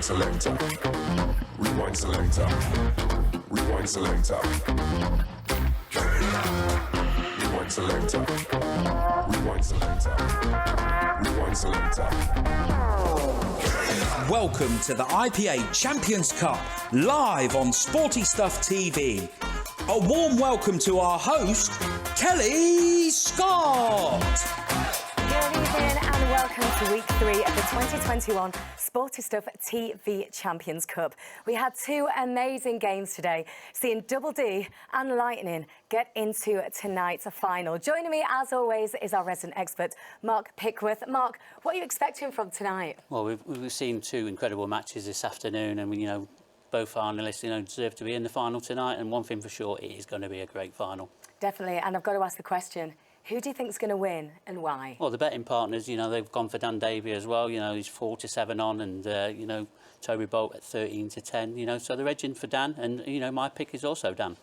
selector. Rewind selector. Rewind selector. Rewind selector. Rewind selector. Rewind selector. Welcome to the IPA Champions Cup, live on Sporty Stuff TV. A warm welcome to our host, Kelly Scott. Good evening and welcome to week 3 of the 2021 Sporty Stuff TV Champions Cup. We had 2 amazing games today, seeing Double D and Lightning get into tonight's final. Joining me, as always, is our resident expert, Mark Pickworth. Mark, what are you expecting from tonight? Well, we've seen 2 incredible matches this afternoon, and both finalists, deserve to be in the final tonight. And one thing for sure, it is going to be a great final. Definitely, and I've got to ask the question: who do you think's going to win and why? Well, the betting partners, they've gone for Dan Davy as well. He's 4-7 on, and Toby Bolt at 13-10. So they're edging for Dan, and my pick is also Dan.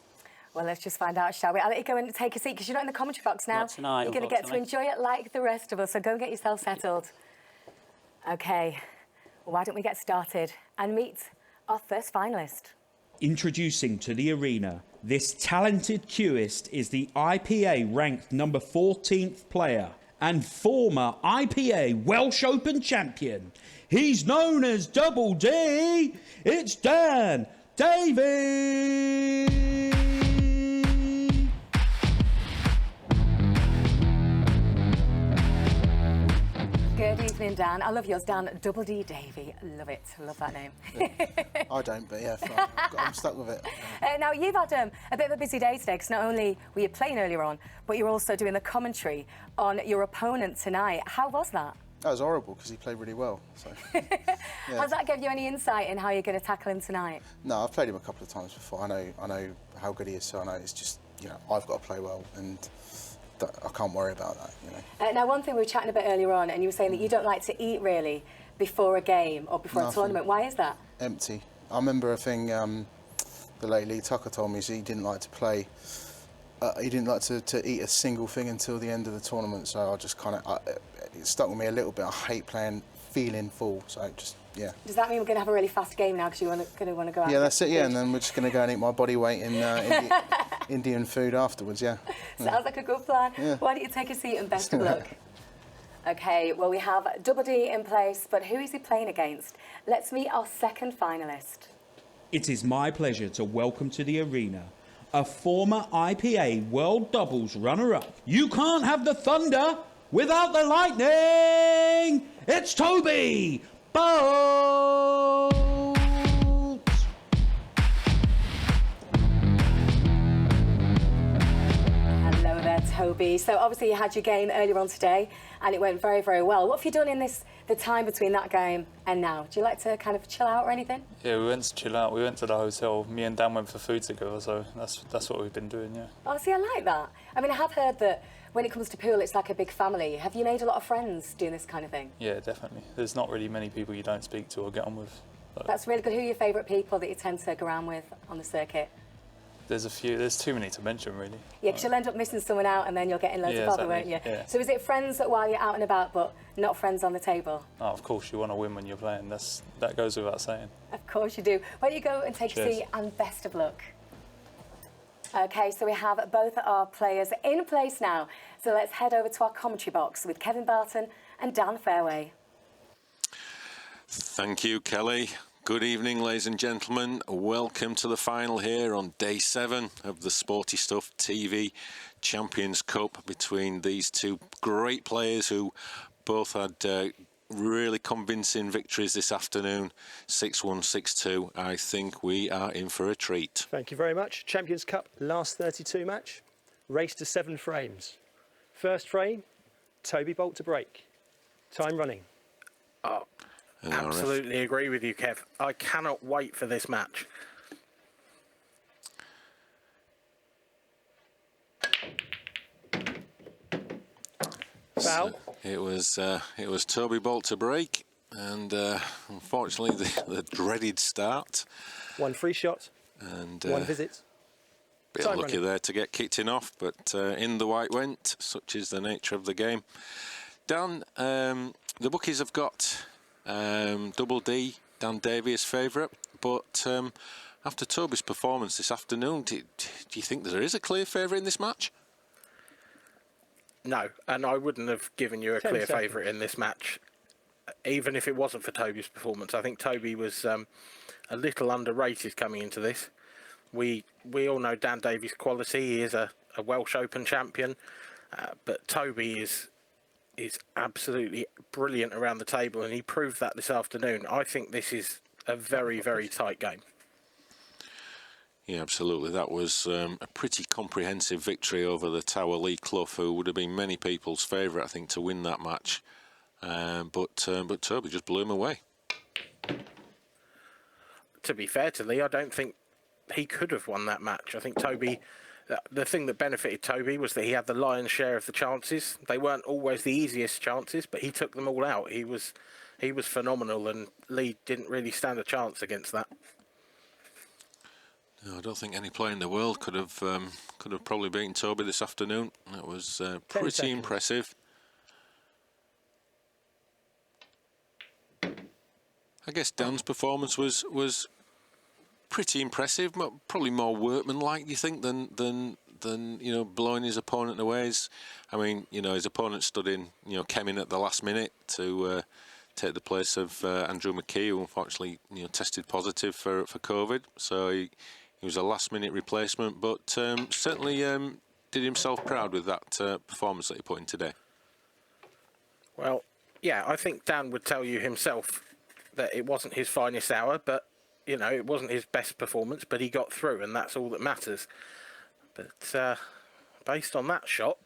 Well, let's just find out, shall we? I'll let you go and take a seat because you're not in the commentary box now. Not tonight. You're going to get to enjoy it like the rest of us. So go and get yourself settled. Okay, well, why don't we get started and meet our first finalist? Introducing to the arena, this talented cueist is the IPA ranked number 14th player and former IPA Welsh Open champion. He's known as Double D. It's Dan Davy. Good evening, Dan. I love yours, Dan. Double D Davy. Love it. Love that name. I don't, but yeah, I'm stuck with it. Now, you've had a bit of a busy day today because not only were you playing earlier on, but you're also doing the commentary on your opponent tonight. How was that? That was horrible because he played really well. So, yeah. Has that given you any insight in how you're going to tackle him tonight? No, I've played him a couple of times before. I know how good he is, so I know it's just, I've got to play well, and I can't worry about that, Now, one thing we were chatting about earlier on, and you were saying that you don't like to eat really before a game or before a tournament. Why is that? Empty. I remember a thing the late Lee Tucker told me, is he didn't like to play. He didn't like to eat a single thing until the end of the tournament. So I just it stuck with me a little bit. I hate playing feeling full. So just yeah. Does that mean we're going to have a really fast game now because you're going to want to go out? Yeah, that's it. Yeah, and then we're just going to go and eat my body weight in Indian food afterwards. Yeah. Sounds like a good plan. Yeah. Why don't you take a seat and best of luck? Okay, well, we have Double D in place, but who is he playing against? Let's meet our second finalist. It is my pleasure to welcome to the arena a former IPA World Doubles runner-up. You can't have the thunder without the lightning. It's Toby Bolt. Hello there, Toby. So obviously you had your game earlier on today and it went very, very well. What have you done in the time between that game and now? Do you like to kind of chill out or anything? Yeah, we went to chill out. We went to the hotel. Me and Dan went for food together, so that's what we've been doing, yeah. Oh, see, I like that. I mean, I have heard that when it comes to pool, it's like a big family. Have you made a lot of friends doing this kind of thing? Yeah, definitely. There's not really many people you don't speak to or get on with. That's really good. Who are your favourite people that you tend to go around with on the circuit? There's a few. There's too many to mention, really. Yeah, because you'll end up missing someone out and then you'll get in loads of bother, won't you? Yeah. So is it friends while you're out and about, but not friends on the table? Oh, of course, you want to win when you're playing. That goes without saying. Of course you do. Why don't you go and take a seat and best of luck. OK, so we have both our players in place now. So let's head over to our commentary box with Kevin Barton and Dan Fairway. Thank you, Kelly. Good evening, ladies and gentlemen. Welcome to the final here on day 7 of the Sporty Stuff TV Champions Cup between these 2 great players who both had really convincing victories this afternoon, 6-1, 6-2. I think we are in for a treat. Thank you very much. Champions Cup, last 32 match, race to 7 frames. First frame, Toby Bolt to break. Time running. Oh, absolutely agree with you, Kev. I cannot wait for this match. Foul. So it was Toby Bolt to break, and unfortunately the dreaded start. 1 free shot. And 1 visit. Bit unlucky there to get kicked in off, but in the white went. Such is the nature of the game. Dan, the bookies have got Double D Dan Davy as favourite, but after Toby's performance this afternoon, do you think there is a clear favourite in this match? No, and I wouldn't have given you a clear favourite in this match, even if it wasn't for Toby's performance. I think Toby was a little underrated coming into this. We all know Dan Davy's quality. He is a Welsh Open champion, but Toby is absolutely brilliant around the table, and he proved that this afternoon. I think this is a very, very tight game. Yeah, absolutely. That was a pretty comprehensive victory over the Tower Lee Clough, who would have been many people's favourite, I think, to win that match. But Toby just blew him away. To be fair to Lee, I don't think he could have won that match. I think Toby, the thing that benefited Toby was that he had the lion's share of the chances. They weren't always the easiest chances, but he took them all out. He was phenomenal, and Lee didn't really stand a chance against that. No, I don't think any player in the world could have probably beaten Toby this afternoon. That was pretty impressive. I guess Dan's performance was pretty impressive, probably more workmanlike, you think, than blowing his opponent away. I mean, his opponent stood in, came in at the last minute to take the place of Andrew McKee, who unfortunately tested positive for COVID. So he was a last-minute replacement, but certainly did himself proud with that performance that he put in today. Well, yeah, I think Dan would tell you himself that it wasn't his finest hour, but it wasn't his best performance, but he got through, and that's all that matters. But based on that shot,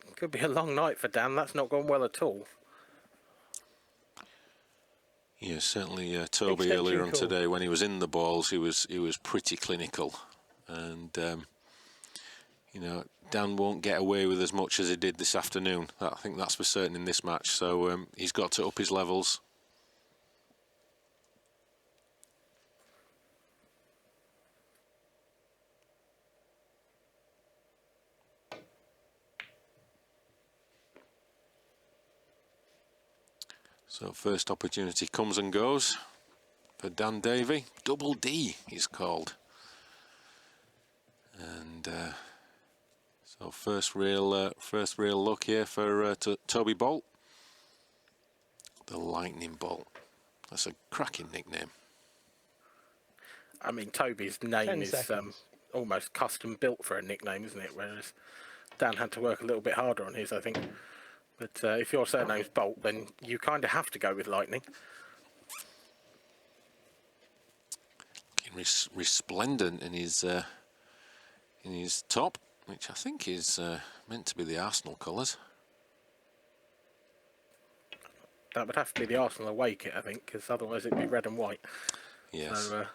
it could be a long night for Dan. That's not gone well at all. Yeah, certainly Toby earlier on today, when he was in the balls, he was pretty clinical, and Dan won't get away with as much as he did this afternoon. I think that's for certain in this match. So he's got to up his levels. So first opportunity comes and goes for Dan Davy. Double D he's called. And so first real look here for Toby Bolt. The Lightning Bolt. That's a cracking nickname. I mean, Toby's name is almost custom built for a nickname, isn't it? Whereas Dan had to work a little bit harder on his, I think. But if your surname's Bolt, then you kind of have to go with Lightning. Looking resplendent in his top, which I think is meant to be the Arsenal colours. That would have to be the Arsenal away kit, I think, because otherwise it'd be red and white. Yes. So,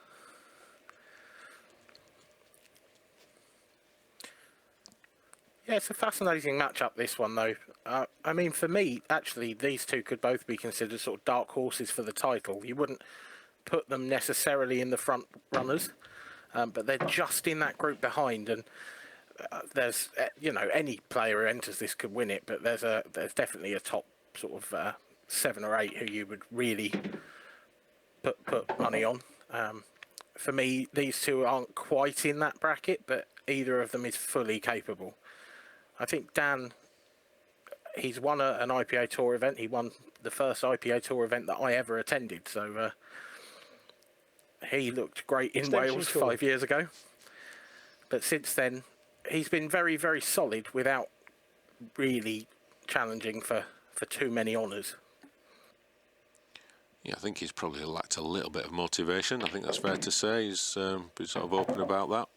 yeah, it's a fascinating matchup, this one, though. I mean, for me, actually, these two could both be considered sort of dark horses for the title. You wouldn't put them necessarily in the front runners, but they're just in that group behind. And there's, any player who enters this could win it, but there's definitely a top sort of 7 or 8 who you would really put money on. For me, these two aren't quite in that bracket, but either of them is fully capable. I think Dan, he's won an IPA Tour event. He won the first IPA Tour event that I ever attended. So he looked great in Wales 5 years ago. But since then, he's been very, very solid without really challenging for too many honours. Yeah, I think he's probably lacked a little bit of motivation. I think that's fair to say. He's been sort of open about that.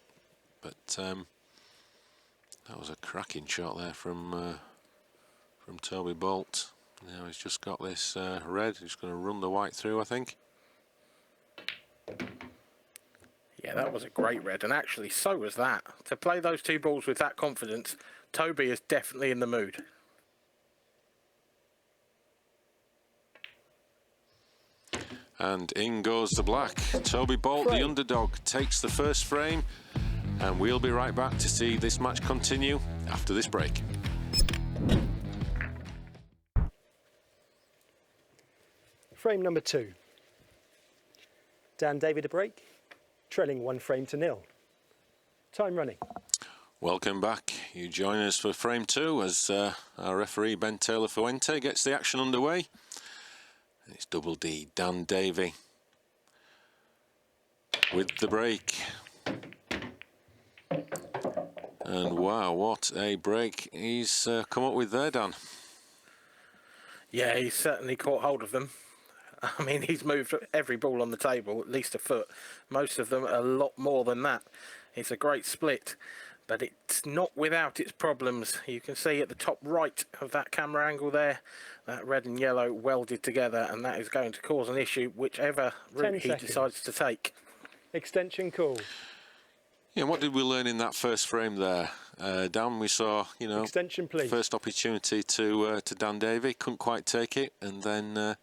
But that was a cracking shot there from Toby Bolt. Now he's just got this red. He's going to run the white through, I think. Yeah, that was a great red, and actually so was that. To play those two balls with that confidence, Toby is definitely in the mood. And in goes the black. Toby Bolt, the underdog, takes the first frame. And we'll be right back to see this match continue after this break. Frame number 2. Dan Davy to break, trailing 1 frame to 0. Time running. Welcome back. You join us for frame 2 as our referee Ben Taylor Fuente gets the action underway. It's Double D, Dan Davy with the break. And wow, what a break he's come up with there, Dan. Yeah, he's certainly caught hold of them. I mean, he's moved every ball on the table at least a foot. Most of them a lot more than that. It's a great split, but it's not without its problems. You can see at the top right of that camera angle there, that red and yellow welded together, and that is going to cause an issue whichever route he decides to take. Extension call. Yeah, what did we learn in that first frame there? Dan, we saw, extension, please. First opportunity to Dan Davy, couldn't quite take it, and then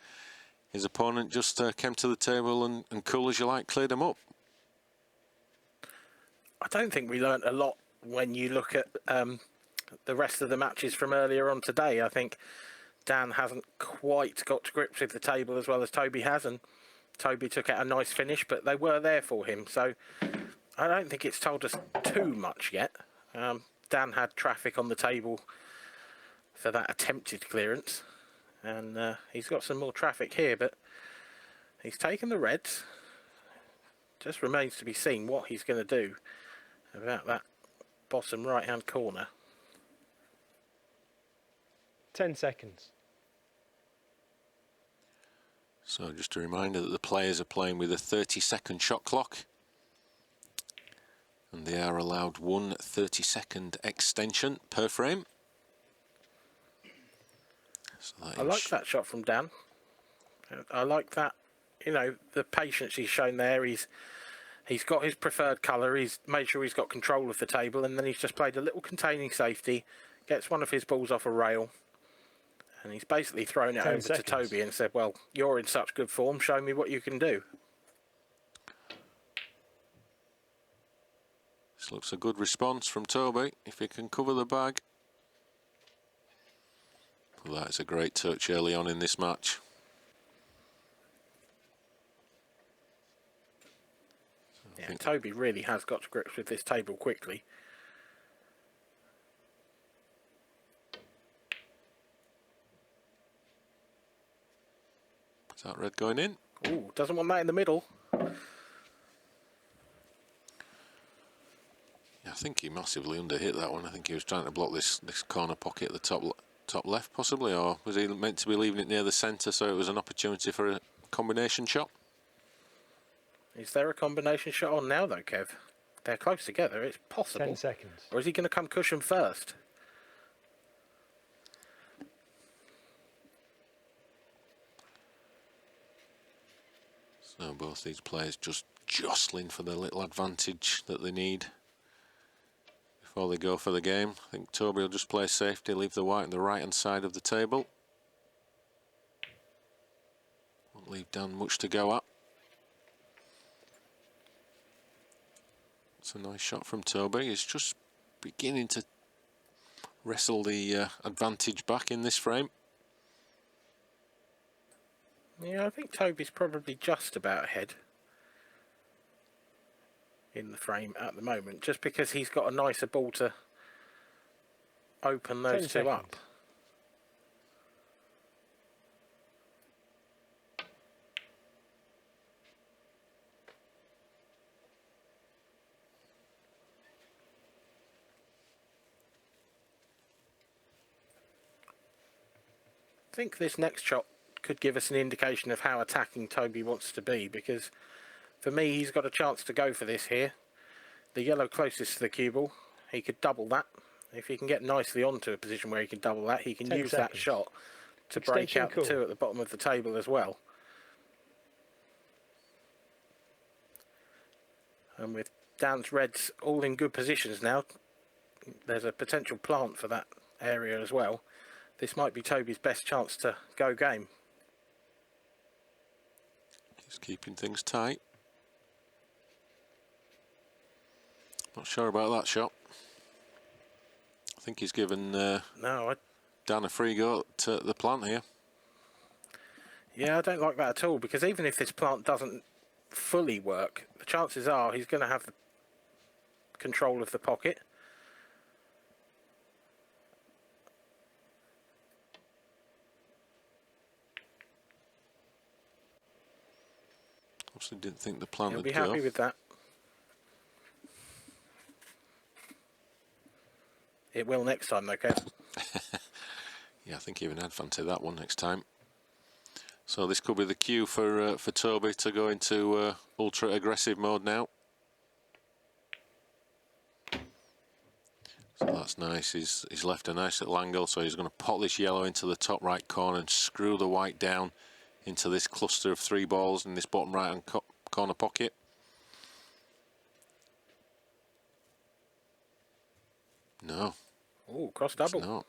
his opponent just came to the table and cool as you like, cleared him up. I don't think we learnt a lot when you look at the rest of the matches from earlier on today. I think Dan hasn't quite got to grips with the table as well as Toby has, and Toby took out a nice finish, but they were there for him, so I don't think it's told us too much yet. Dan had traffic on the table for that attempted clearance, and he's got some more traffic here, but he's taken the reds. Just remains to be seen what he's going to do about that bottom right hand corner. 10 seconds. So just a reminder that the players are playing with a 30-second shot clock, and they are allowed 1 30-second extension per frame. So I like that shot from Dan. I like that, the patience he's shown there. He's got his preferred colour, he's made sure he's got control of the table, and then he's just played a little containing safety, gets one of his balls off a rail, and he's basically thrown it over to Toby and said, well, you're in such good form, show me what you can do. This looks a good response from Toby, if he can cover the bag. Well, that is a great touch early on in this match. Yeah, Toby really has got to grips with this table quickly. Is that red going in? Ooh, doesn't want that in the middle. Yeah, I think he massively underhit that one. I think he was trying to block this corner pocket at the top left, possibly, or was he meant to be leaving it near the centre so it was an opportunity for a combination shot? Is there a combination shot on now, though, Kev? They're close together. It's possible. 10 seconds. Or is he going to come cushion first? So both these players just jostling for the little advantage that they need before they go for the game. I think Toby will just play safety, leave the white on the right-hand side of the table. Won't leave Dan much to go at. It's a nice shot from Toby. He's just beginning to wrestle the advantage back in this frame. Yeah, I think Toby's probably just about ahead in the frame at the moment, just because he's got a nicer ball to open those two up. I think this next shot could give us an indication of how attacking Toby wants to be, because for me he's got a chance to go for this here. The yellow closest to the cue ball, he could double that. If he can get nicely onto a position where he can double that, he can use that shot to break out the two at the bottom of the table as well. And with Dan's reds all in good positions now, there's a potential plant for that area as well. This might be Toby's best chance to go game. He's keeping things tight. Not sure about that shot. I think he's given Dan a free go at the plant here. Yeah, I don't like that at all, because even if this plant doesn't fully work, the chances are he's going to have control of the pocket. Obviously didn't think the plan He'll would be go. happy with that. It will next time, though, Kev. Yeah, I think even I'd fancy that one next time. So this could be the cue for Toby to go into ultra aggressive mode now. So that's nice. He's left a nice little angle, so he's going to pop this yellow into the top right corner and screw the white down into this cluster of 3 balls in this bottom right hand corner pocket. No. Oh, cross double. It's not.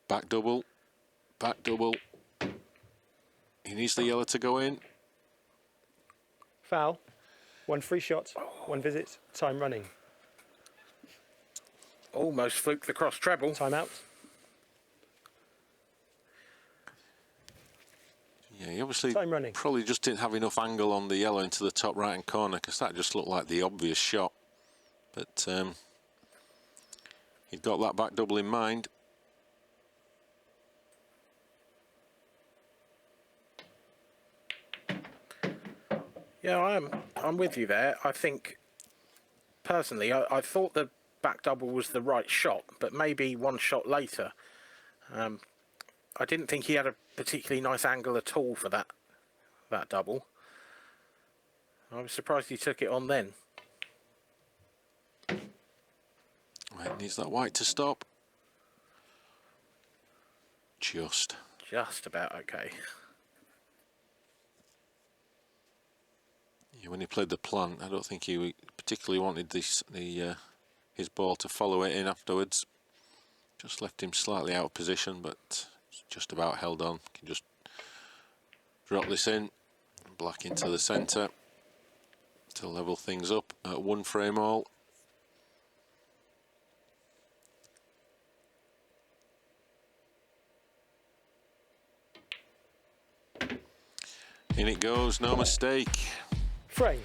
Back double. Back double. He needs the yellow to go in. Foul. 1 free shot, 1 visit, time running. Almost fluked the cross treble. Time out. Yeah, he obviously Time running. probably just didn't have enough angle on the yellow into the top right hand corner, because that just looked like the obvious shot. But he'd got that back double in mind. Yeah, I'm with you there. I think, personally, I thought the back double was the right shot, but maybe 1 shot later. I didn't think he had a particularly nice angle at all for that double. I was surprised he took it on then. Right, needs that white to stop. Just about okay. Yeah, when he played the plan, I don't think he particularly wanted his ball to follow it in afterwards. Just left him slightly out of position, but just about held on. Can just drop this in, black into the centre to level things up at 1 frame all. In it goes, no mistake. Frame.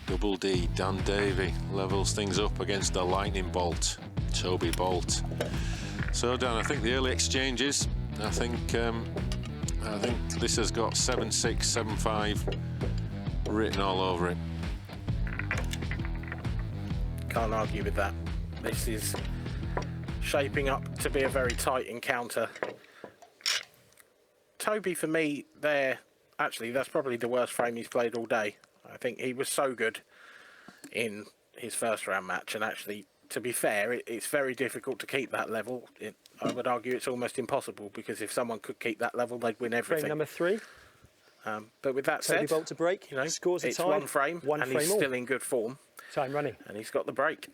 Double D, Dan Davy levels things up against the lightning bolt, Toby Bolt. So Dan, I think the early exchanges, I think this has got 7-6, 7-5 written all over it. Can't argue with that. This is shaping up to be a very tight encounter. Toby, for me, actually, that's probably the worst frame he's played all day. I think he was so good in his first round match, and actually, to be fair, it's very difficult to keep that level. I would argue it's almost impossible, because if someone could keep that level, they'd win everything. Frame number 3. But with that Toby said, Bolt to break. you know, Scores a it's tie. 1 frame, One and frame he's all. still in good form, Time running. and he's got the break.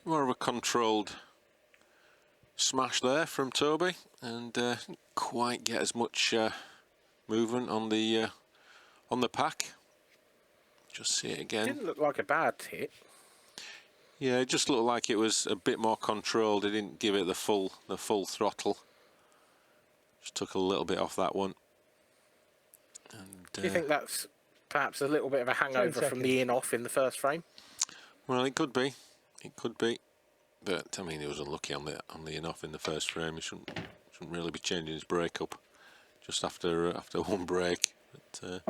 More of a controlled smash there from Toby, and didn't quite get as much movement on the pack. Just see it again. Didn't look like a bad hit. Yeah, it just looked like it was a bit more controlled. It didn't give it the full throttle. Just took a little bit off that one. And, Do you think that's perhaps a little bit of a hangover from the in-off in the first frame? Well, it could be. It could be. But I mean, he was unlucky on the in-off in the first frame. He shouldn't really be changing his break up just after 1 break. But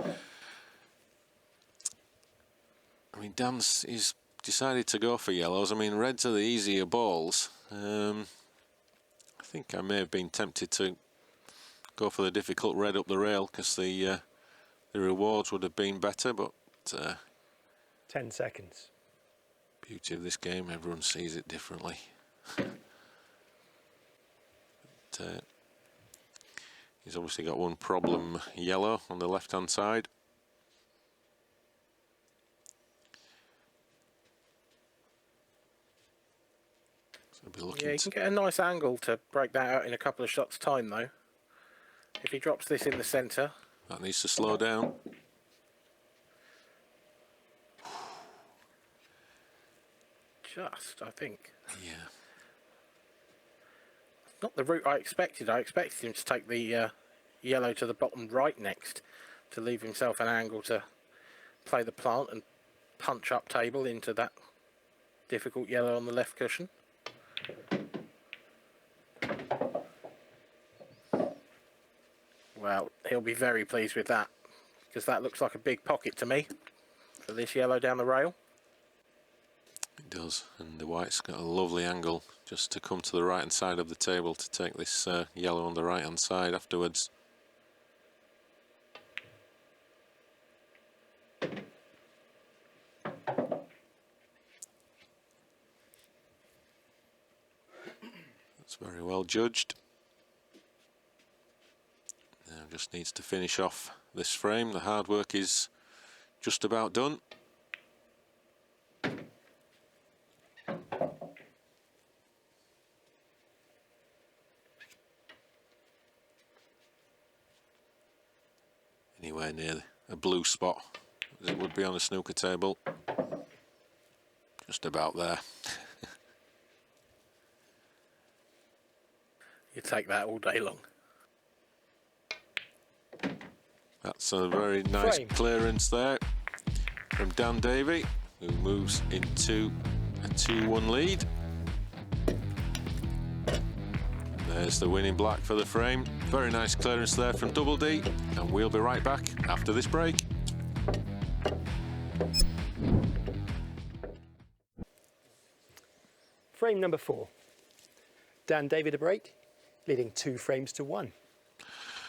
I mean, he's decided to go for yellows. I mean, reds are the easier balls. I think I may have been tempted to go for the difficult red up the rail, because the rewards would have been better, but 10 seconds. Beauty of this game, everyone sees it differently. But, he's obviously got 1 problem, yellow on the left hand side. So be looking, Yeah, he can get a nice angle to break that out in a couple of shots time, though. If he drops this in the centre. that needs to slow down. just, I think. Yeah. Not the route I expected. I expected him to take the yellow to the bottom right next, to leave himself an angle to play the plant and punch up table into that difficult yellow on the left cushion. Well, he'll be very pleased with that, because that looks like a big pocket to me for this yellow down the rail. It does, and the white's got a lovely angle just to come to the right hand side of the table to take this yellow on the right hand side afterwards. That's very well judged. Now just needs to finish off this frame. The hard work is just about done. Anywhere near a blue spot as it would be on a snooker table. Just about there. You take that all day long. That's a very nice Frame. clearance there from Dan Davy, who moves into a 2-1 lead. There's the winning black for the frame. Very nice clearance there from Double D, and we'll be right back after this break. Frame number 4. Dan Davy to break, leading 2 frames to 1.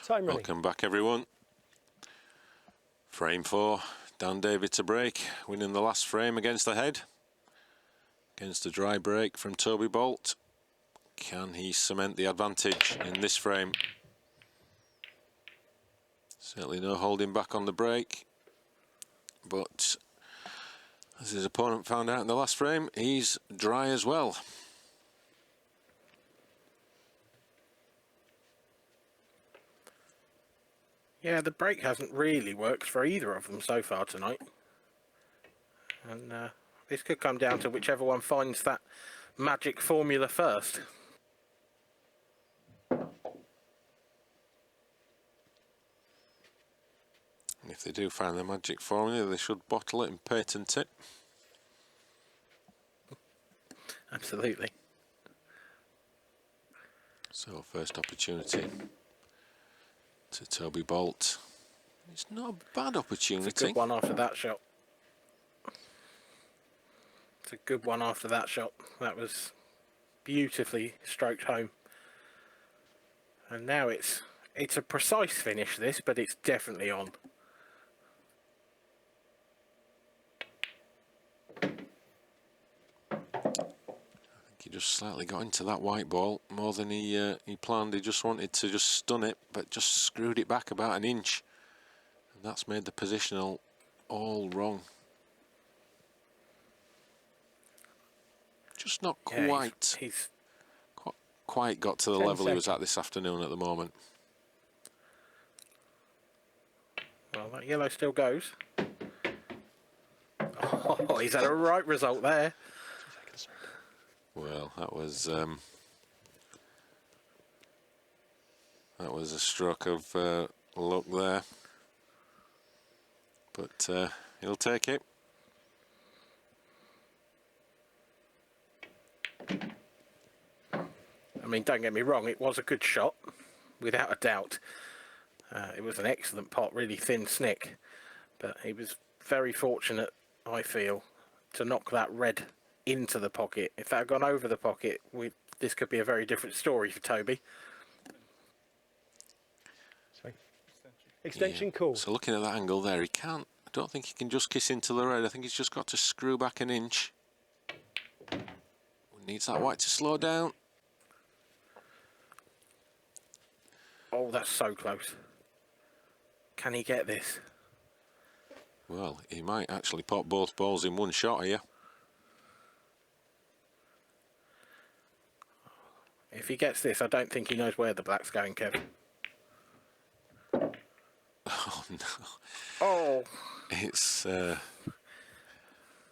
Time running. Welcome back, everyone. Frame 4, Dan Davy to break, winning the last frame against the head. Against a dry break from Toby Bolt. Can he cement the advantage in this frame? Certainly no holding back on the break, but as his opponent found out in the last frame, he's dry as well. Yeah, the break hasn't really worked for either of them so far tonight. And this could come down to whichever one finds that magic formula first. And if they do find the magic formula, they should bottle it and patent it. Absolutely. So first opportunity to Toby Bolt. It's not a bad opportunity. It's a good one after that shot. It's a good one after that shot. That was beautifully stroked home. And now it's a precise finish, this, but it's definitely on. He just slightly got into that white ball more than he planned. He just wanted to just stun it, but just screwed it back about an inch, and that's made the positional all wrong. Just not quite. Yeah, he's quite got to the 10 level he was seconds. at this afternoon at the moment. well, that yellow still goes. Oh, he's had a right result there. Well, that was a stroke of luck there, but he'll take it. I mean, don't get me wrong, it was a good shot, without a doubt. It was an excellent pot, really thin snick, but he was very fortunate, I feel, to knock that red into the pocket. If that had gone over the pocket, this could be a very different story for Toby. Sorry. Extension Yeah. call. So looking at that angle there, he can't. I don't think he can just kiss into the red. I think he's just got to screw back an inch. Needs that white to slow down. Oh, that's so close. Can he get this? Well, he might actually pop both balls in one shot here. If he gets this, I don't think he knows where the black's going, Kev. Oh no! Oh, It's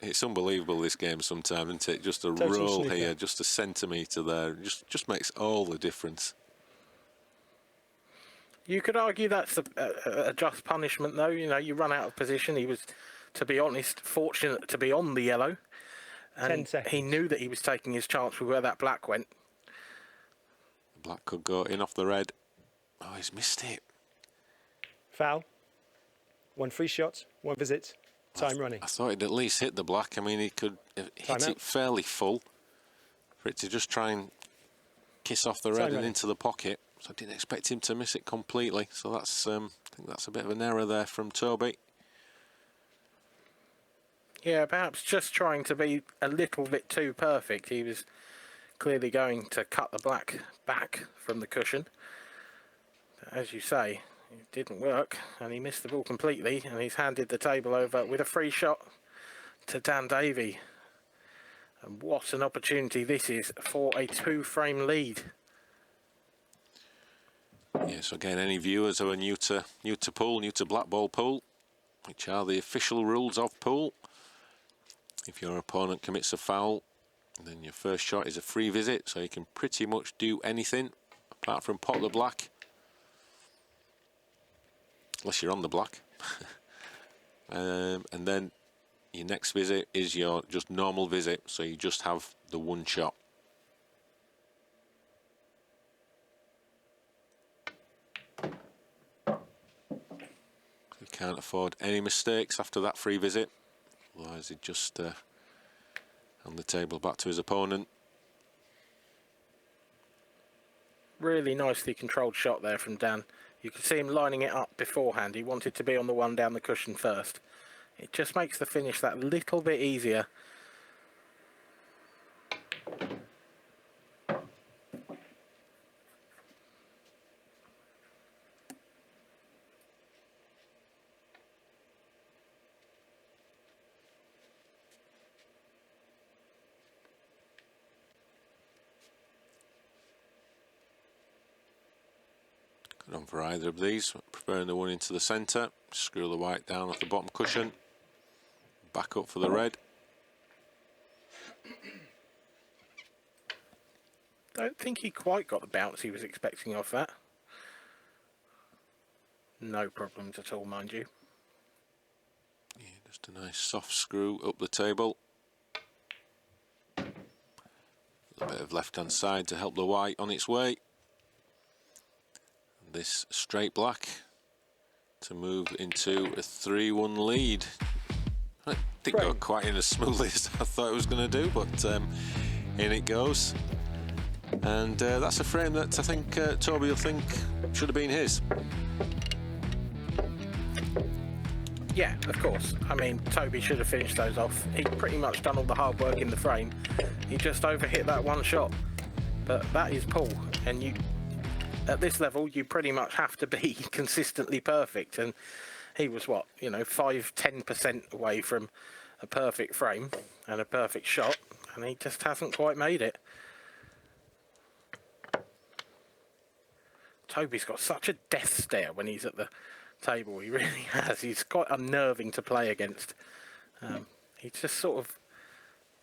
It's unbelievable, this game sometimes, isn't it? Just a Total roll snooker. here, just a centimetre there, just makes all the difference. You could argue that's a just punishment, though. You know, you run out of position. He was, to be honest, fortunate to be on the yellow. 10 And seconds. he knew that he was taking his chance with where that black went. The black could go in off the red. Oh, he's missed it. Foul. 1 free shot, 1 visit, time running. I thought he'd at least hit the black. I mean, he could hit Time out. it fairly full for it to just try and kiss off the red and running. into the pocket. So I didn't expect him to miss it completely. So that's, I think that's a bit of an error there from Toby. Yeah, perhaps just trying to be a little bit too perfect. He was clearly going to cut the black back from the cushion. But as you say, it didn't work, and he missed the ball completely, and he's handed the table over with a free shot to Dan Davy. And what an opportunity this is for a 2-frame lead. Yeah, so again, any viewers who are new to pool, new to black ball pool, which are the official rules of pool, if your opponent commits a foul, then your first shot is a free visit, so you can pretty much do anything apart from pot the black, unless you're on the black. And then your next visit is your just normal visit, so you just have the 1 shot. You can't afford any mistakes after that free visit, otherwise he'd just hand the table back to his opponent. Really nicely controlled shot there from Dan. You could see him lining it up beforehand. He wanted to be on the one down the cushion first. It just makes the finish that little bit easier. Good on for either of these. Preferring the one into the centre. Screw the white down off the bottom cushion. Back up for the red. Don't think he quite got the bounce he was expecting off that. No problems at all, mind you. Yeah, just a nice soft screw up the table. A bit of left-hand side to help the white on its way. This straight black to move into a 3-1 lead. It didn't go quite in as smoothly as I thought it was going to do, but in it goes. And that's a frame that I think Toby will think should have been his. Yeah, of course. I mean, Toby should have finished those off. He'd pretty much done all the hard work in the frame. He just overhit that 1 shot. But that is pool, and you, at this level, you pretty much have to be consistently perfect. And he was, what, you know, 5–10% away from a perfect frame and a perfect shot, and he just hasn't quite made it. Toby's got such a death stare when he's at the table. He really has. He's quite unnerving to play against. He's just sort of,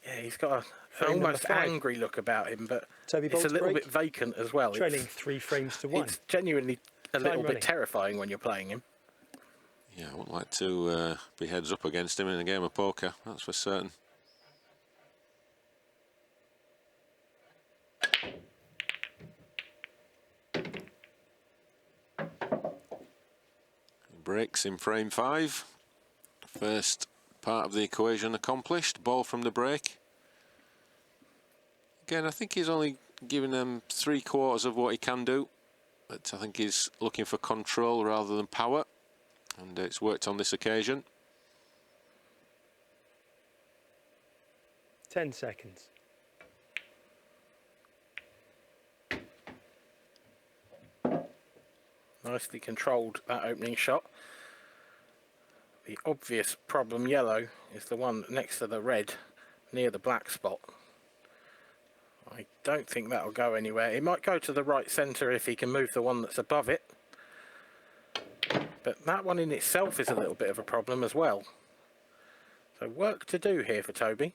yeah, he's got an almost angry look about him, but Toby it's a Bolt's little break. bit vacant as well. Trailing 3 frames to 1. It's genuinely a little running. bit terrifying when you're playing him. Yeah, I wouldn't like to be heads up against him in a game of poker, that's for certain. Breaks in frame 5. First part of the equation accomplished. Ball from the break. Again, I think he's only giving them 3/4 of what he can do, but I think he's looking for control rather than power, and it's worked on this occasion. 10 seconds. Nicely controlled that opening shot. The obvious problem yellow is the one next to the red near the black spot. I don't think that'll go anywhere. It might go to the right centre if he can move the one that's above it. But that one in itself is a little bit of a problem as well. So work to do here for Toby.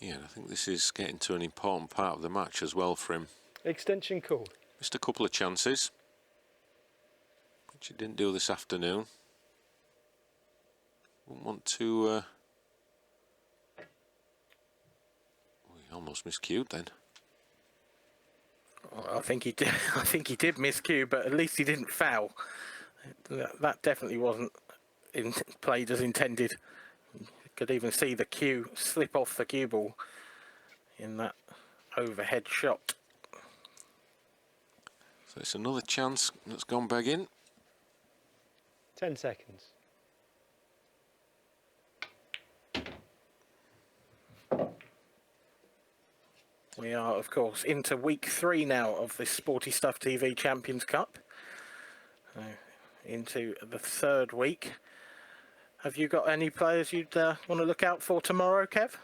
Yeah, I think this is getting to an important part of the match as well for him. Extension called. Missed a couple of chances, which he didn't do this afternoon. Wouldn't want to... we almost miscued then. Well, I think he did. I think he did miscue, but at least he didn't foul. That definitely wasn't played as intended. You could even see the cue slip off the cue ball in that overhead shot. So it's another chance that's gone begging. 10 seconds. We are, of course, into week 3 now of this Sporty Stuff TV Champions Cup. Into the 3rd week. Have you got any players you'd want to look out for tomorrow, Kev?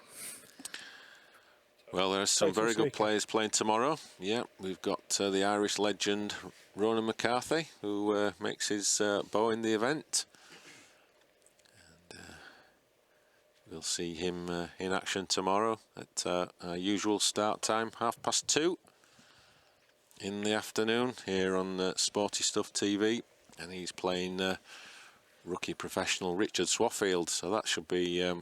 Well, there are some very good players playing tomorrow. Yeah, we've got the Irish legend Ronan McCarthy, who makes his bow in the event. And we'll see him in action tomorrow at our usual start time, 2:30 in the afternoon here on Sporty Stuff TV. And he's playing rookie professional Richard Swaffield, so that should be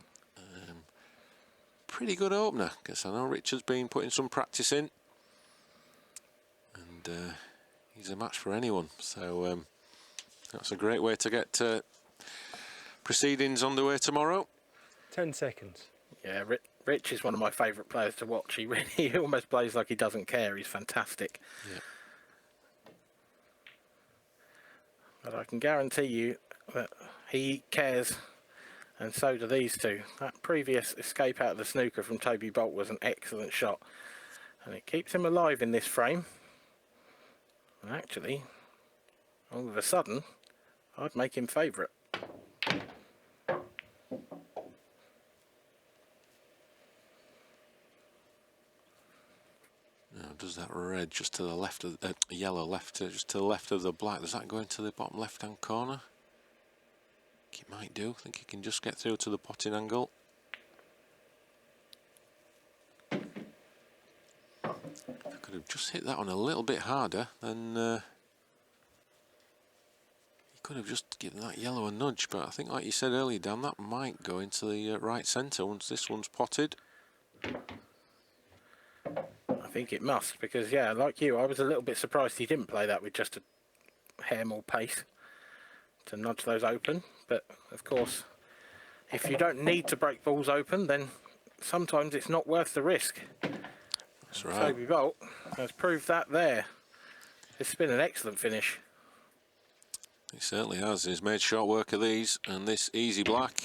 pretty good opener, because I know Richard's been putting some practice in, and he's a match for anyone. So that's a great way to get proceedings underway tomorrow. 10 seconds. Yeah, Rich is one of my favourite players to watch. He almost plays like he doesn't care. He's fantastic. Yeah. But I can guarantee you that he cares, and so do these two. That previous escape out of the snooker from Toby Bolt was an excellent shot, and it keeps him alive in this frame. And actually, all of a sudden, I'd make him favourite. Now, does that red just to the left of yellow left, just to the left of the black? Does that go into the bottom left-hand corner? I think it might do. I think he can just get through to the potting angle. If I could have just hit that one a little bit harder, then he could have just given that yellow a nudge. But I think, like you said earlier, Dan, that might go into the right centre once this one's potted. I think it must, because, yeah, like you, I was a little bit surprised he didn't play that with just a hair more pace to nudge those open. But, of course, if you don't need to break balls open, then sometimes it's not worth the risk. That's right. Toby Bolt has proved that there. It's been an excellent finish. He certainly has. He's made short work of these, and this easy black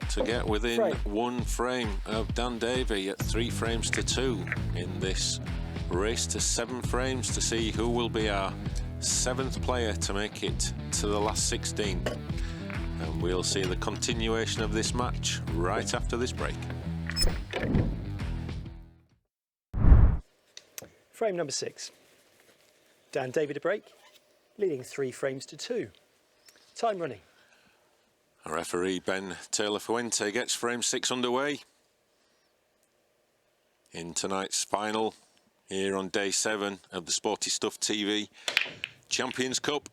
to get within one frame of Dan Davy at 3 frames to 2 in this race to 7 frames to see who will be our 7th player to make it to the last 16. And we'll see the continuation of this match right after this break. Frame number 6. Dan Davy to break, leading 3 frames to 2. Time running. Our referee Ben Taylor-Fuente gets frame 6 underway in tonight's final here on day 7 of the Sporty Stuff TV Champions Cup.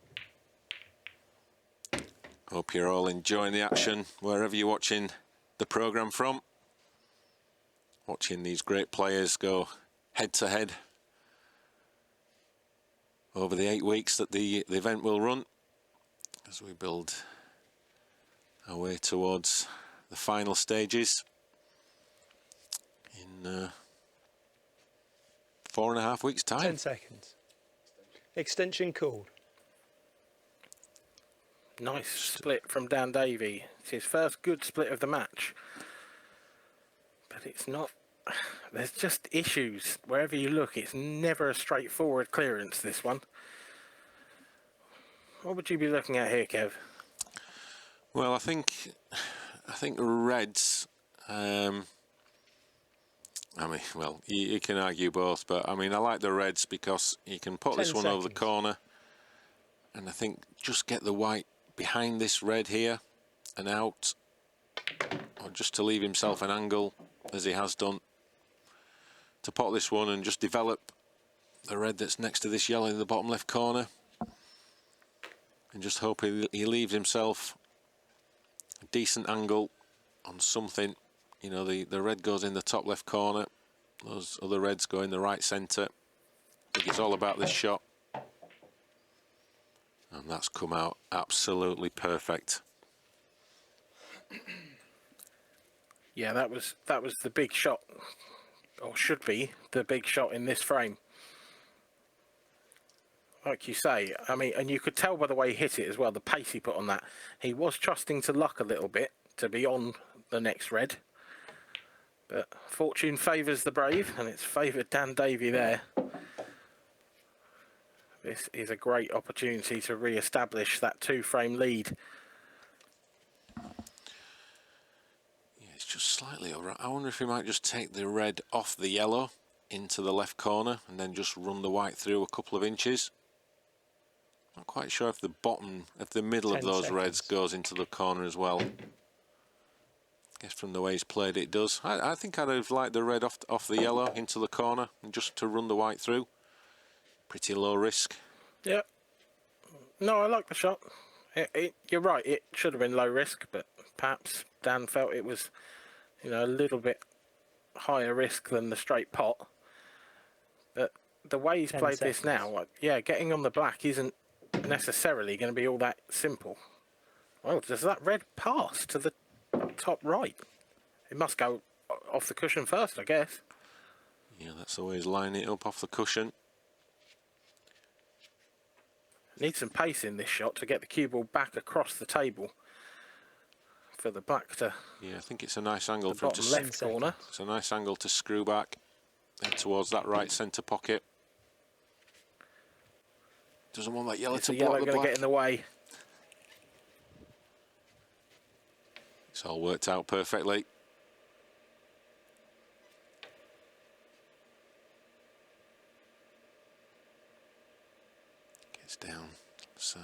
Hope you're all enjoying the action wherever you're watching the programme from. Watching these great players go head to head over the 8 weeks that the event will run as we build our way towards the final stages in 4.5 weeks' time. 10 seconds. Extension called. Nice split from Dan Davy. It's his first good split of the match. But it's not... There's just issues. Wherever you look, it's never a straightforward clearance, this one. What would you be looking at here, Kev? Well, I think Reds I mean, well, you can argue both, but I mean, I like the reds because you can put this one over the corner, and I think just get the white behind this red here and out, or just to leave himself an angle, as he has done, to pot this one and just develop the red that's next to this yellow in the bottom left corner, and just hope he leaves himself a decent angle on something. You know, the red goes in the top left corner, those other reds go in the right centre. I think it's all about this shot, and that's come out absolutely perfect. Yeah, that was the big shot, or should be the big shot in this frame. Like you say, I mean, and you could tell by the way he hit it as well, the pace he put on that. He was trusting to luck a little bit to be on the next red. But fortune favours the brave, and it's favoured Dan Davy there. This is a great opportunity to re-establish that 2-frame lead. Yeah, it's just slightly over. I wonder if he might just take the red off the yellow into the left corner and then just run the white through a couple of inches. Not quite sure if the bottom, if the middle of those reds goes into the corner as well. I guess from the way he's played it does. I think I'd have liked the red off the yellow into the corner and just to run the white through. Pretty low risk. Yeah. No, I like the shot. You're right, it should have been low risk, but perhaps Dan felt it was, you know, a little bit higher risk than the straight pot. But the way he's played this now, yeah, getting on the black isn't necessarily going to be all that simple. Well, does that red pass to the top right? It must go off the cushion first, I guess. Yeah, that's the way he's lining it up off the cushion. Needs some pace in this shot to get the cue ball back across the table for the black to. Yeah, I think it's a nice angle for him to left corner. It's a nice angle to screw back and towards that right centre pocket. Doesn't want that yellow to block the black. Get in the way. It's all worked out perfectly. Gets down, so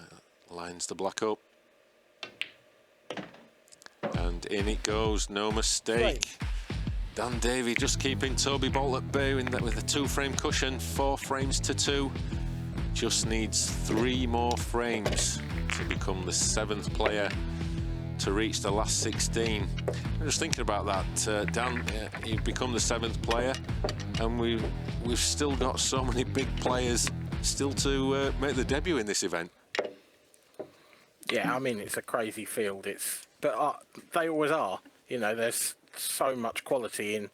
lines the black up. And in it goes, no mistake. Dan Davy just keeping Toby Bolt at bay with a 2-frame cushion, 4 frames to 2. Just needs 3 more frames to become the 7th player to reach the last 16. I'm just thinking about that, Dan. You've become the 7th player, and we've still got so many big players still to make the debut in this event. Yeah, I mean, it's a crazy field. But they always are. You know, there's so much quality in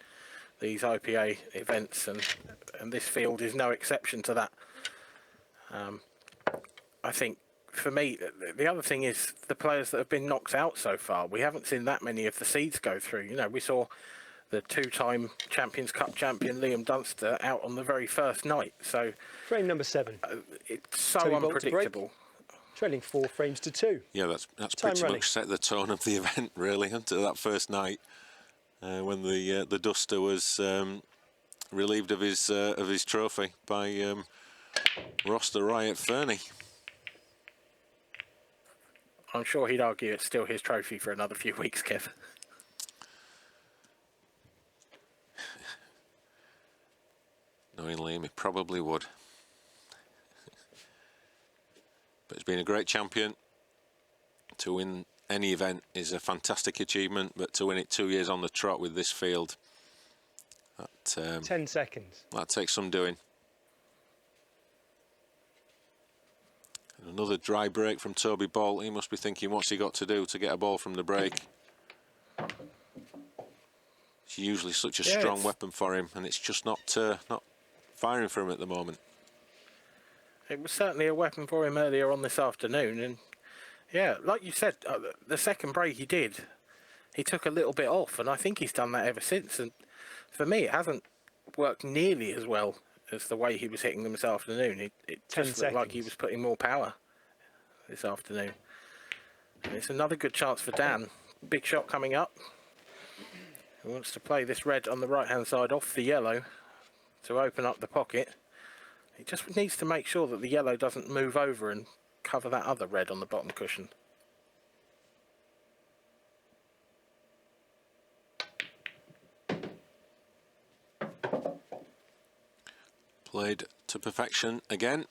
these IPA events, and this field is no exception to that. I think for me, the other thing is the players that have been knocked out so far. We haven't seen that many of the seeds go through. You know, we saw the 2-time Champions Cup champion Liam Dunster out on the very first night. So frame number 7. It's so Toby unpredictable. Trailing 4 frames to 2. Yeah, that's pretty much set the tone of the event, really, until that first night when the Duster was relieved of his trophy by Ross the Riot Fernie. I'm sure he'd argue it's still his trophy for another few weeks, Kev. Knowing Liam, he probably would. But he's been a great champion. To win any event is a fantastic achievement, but to win it 2 years on the trot with this field, that 10 seconds. That takes some doing. And another dry break from Toby Bolt. He must be thinking, what's he got to do to get a ball from the break? It's usually such a strong weapon for him, and it's just not firing for him at the moment. It was certainly a weapon for him earlier on this afternoon, and yeah, like you said, the second break he did, he took a little bit off, and I think he's done that ever since. And for me, it hasn't worked nearly as well as the way he was hitting them this afternoon. It just looked like he was putting more power this afternoon. And it's another good chance for Dan. Big shot coming up. He wants to play this red on the right-hand side off the yellow to open up the pocket. He just needs to make sure that the yellow doesn't move over and cover that other red on the bottom cushion. Played to perfection again.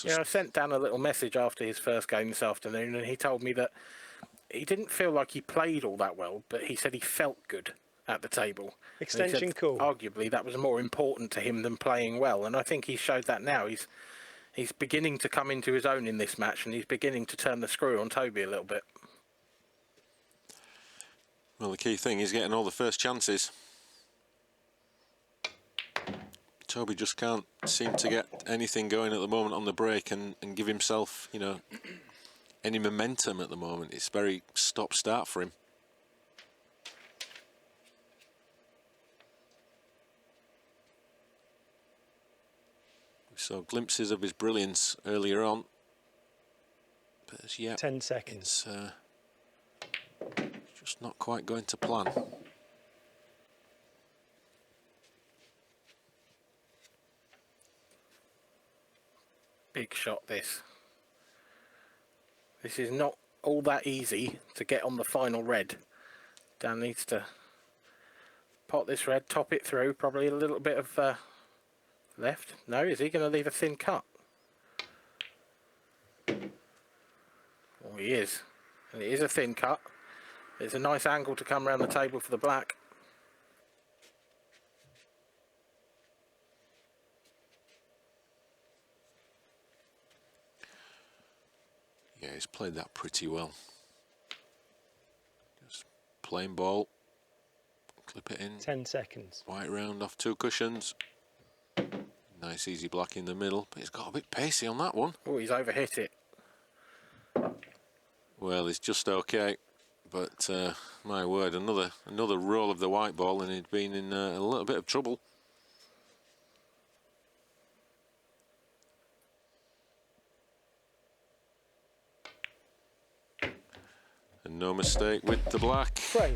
Yeah, I sent Dan a little message after his first game this afternoon, and he told me that he didn't feel like he played all that well, but he said he felt good at the table. Extension call. Arguably, that was more important to him than playing well, and I think he showed that now. He's beginning to come into his own in this match, and he's beginning to turn the screw on Toby a little bit. Well, the key thing is getting all the first chances. Toby just can't seem to get anything going at the moment on the break and give himself, you know, any momentum at the moment. It's very stop-start for him. We saw glimpses of his brilliance earlier on, but as yet 10 seconds. It's just not quite going to plan. Big shot, this. This is not all that easy to get on the final red. Dan needs to pot this red, top it through, probably a little bit of left. No, is he going to leave a thin cut? Oh, he is. And it is a thin cut. It's a nice angle to come around the table for the black. Yeah, he's played that pretty well. Just plain ball, clip it in. 10 seconds. White round off two cushions. Nice easy black in the middle, but he's got a bit pacey on that one. Oh, he's overhit it. Well, he's just okay, but my word, another roll of the white ball, and he'd been in a little bit of trouble. And no mistake with the black. Frame.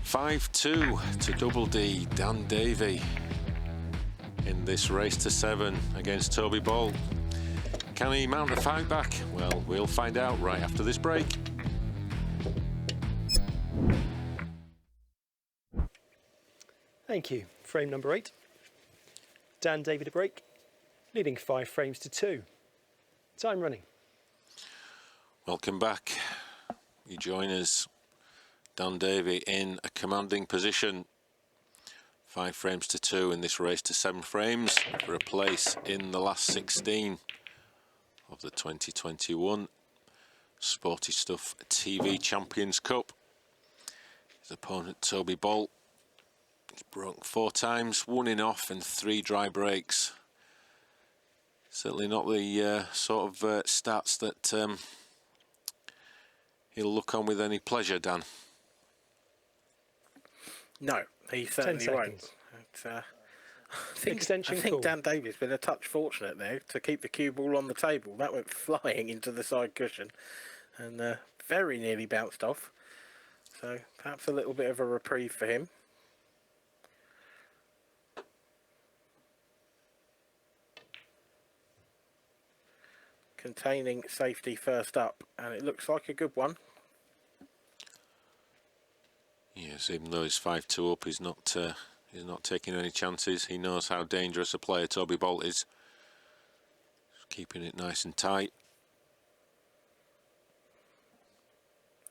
5-2 to Double D, Dan Davy, in this race to 7 against Toby Ball. Can he mount a fight back? Well, we'll find out right after this break. Thank you. Frame number 8. Dan Davy to break, leading 5 frames to 2. Time running. Welcome back. You join us, Dan Davy, in a commanding position. 5 frames to 2 in this race to 7 frames for a place in the last 16 of the 2021 Sporty Stuff TV Champions Cup. His opponent, Toby Bolt, he's broke 4 times, 1 in off and 3 dry breaks. Certainly not the sort of stats that he'll look on with any pleasure, Dan. No, he certainly won't. I think call. Dan Davy's been a touch fortunate there to keep the cue ball on the table. That went flying into the side cushion and very nearly bounced off. So perhaps a little bit of a reprieve for him. Containing safety first up, and it looks like a good one. Yes, even though he's 5-2 up, he's not taking any chances. He knows how dangerous a player Toby Bolt is. Just keeping it nice and tight.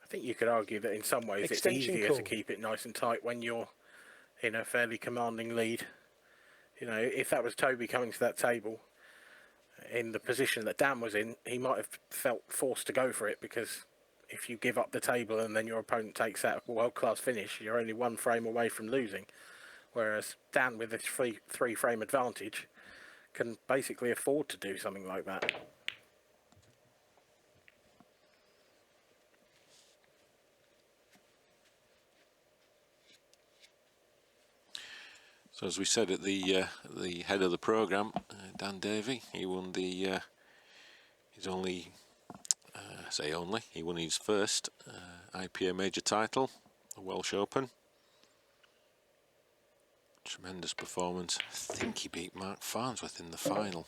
I think you could argue that in some ways it's easier to keep it nice and tight when you're in a fairly commanding lead. You know, if that was Toby coming to that table in the position that Dan was in, he might have felt forced to go for it, because if you give up the table and then your opponent takes that world-class finish, you're only 1 frame away from losing. Whereas Dan, with this 3-frame advantage, can basically afford to do something like that. So as we said at the head of the programme, Dan Davy. He won the his only, he won his first IPA major title, the Welsh Open. Tremendous performance. I think he beat Mark Farnsworth in the final.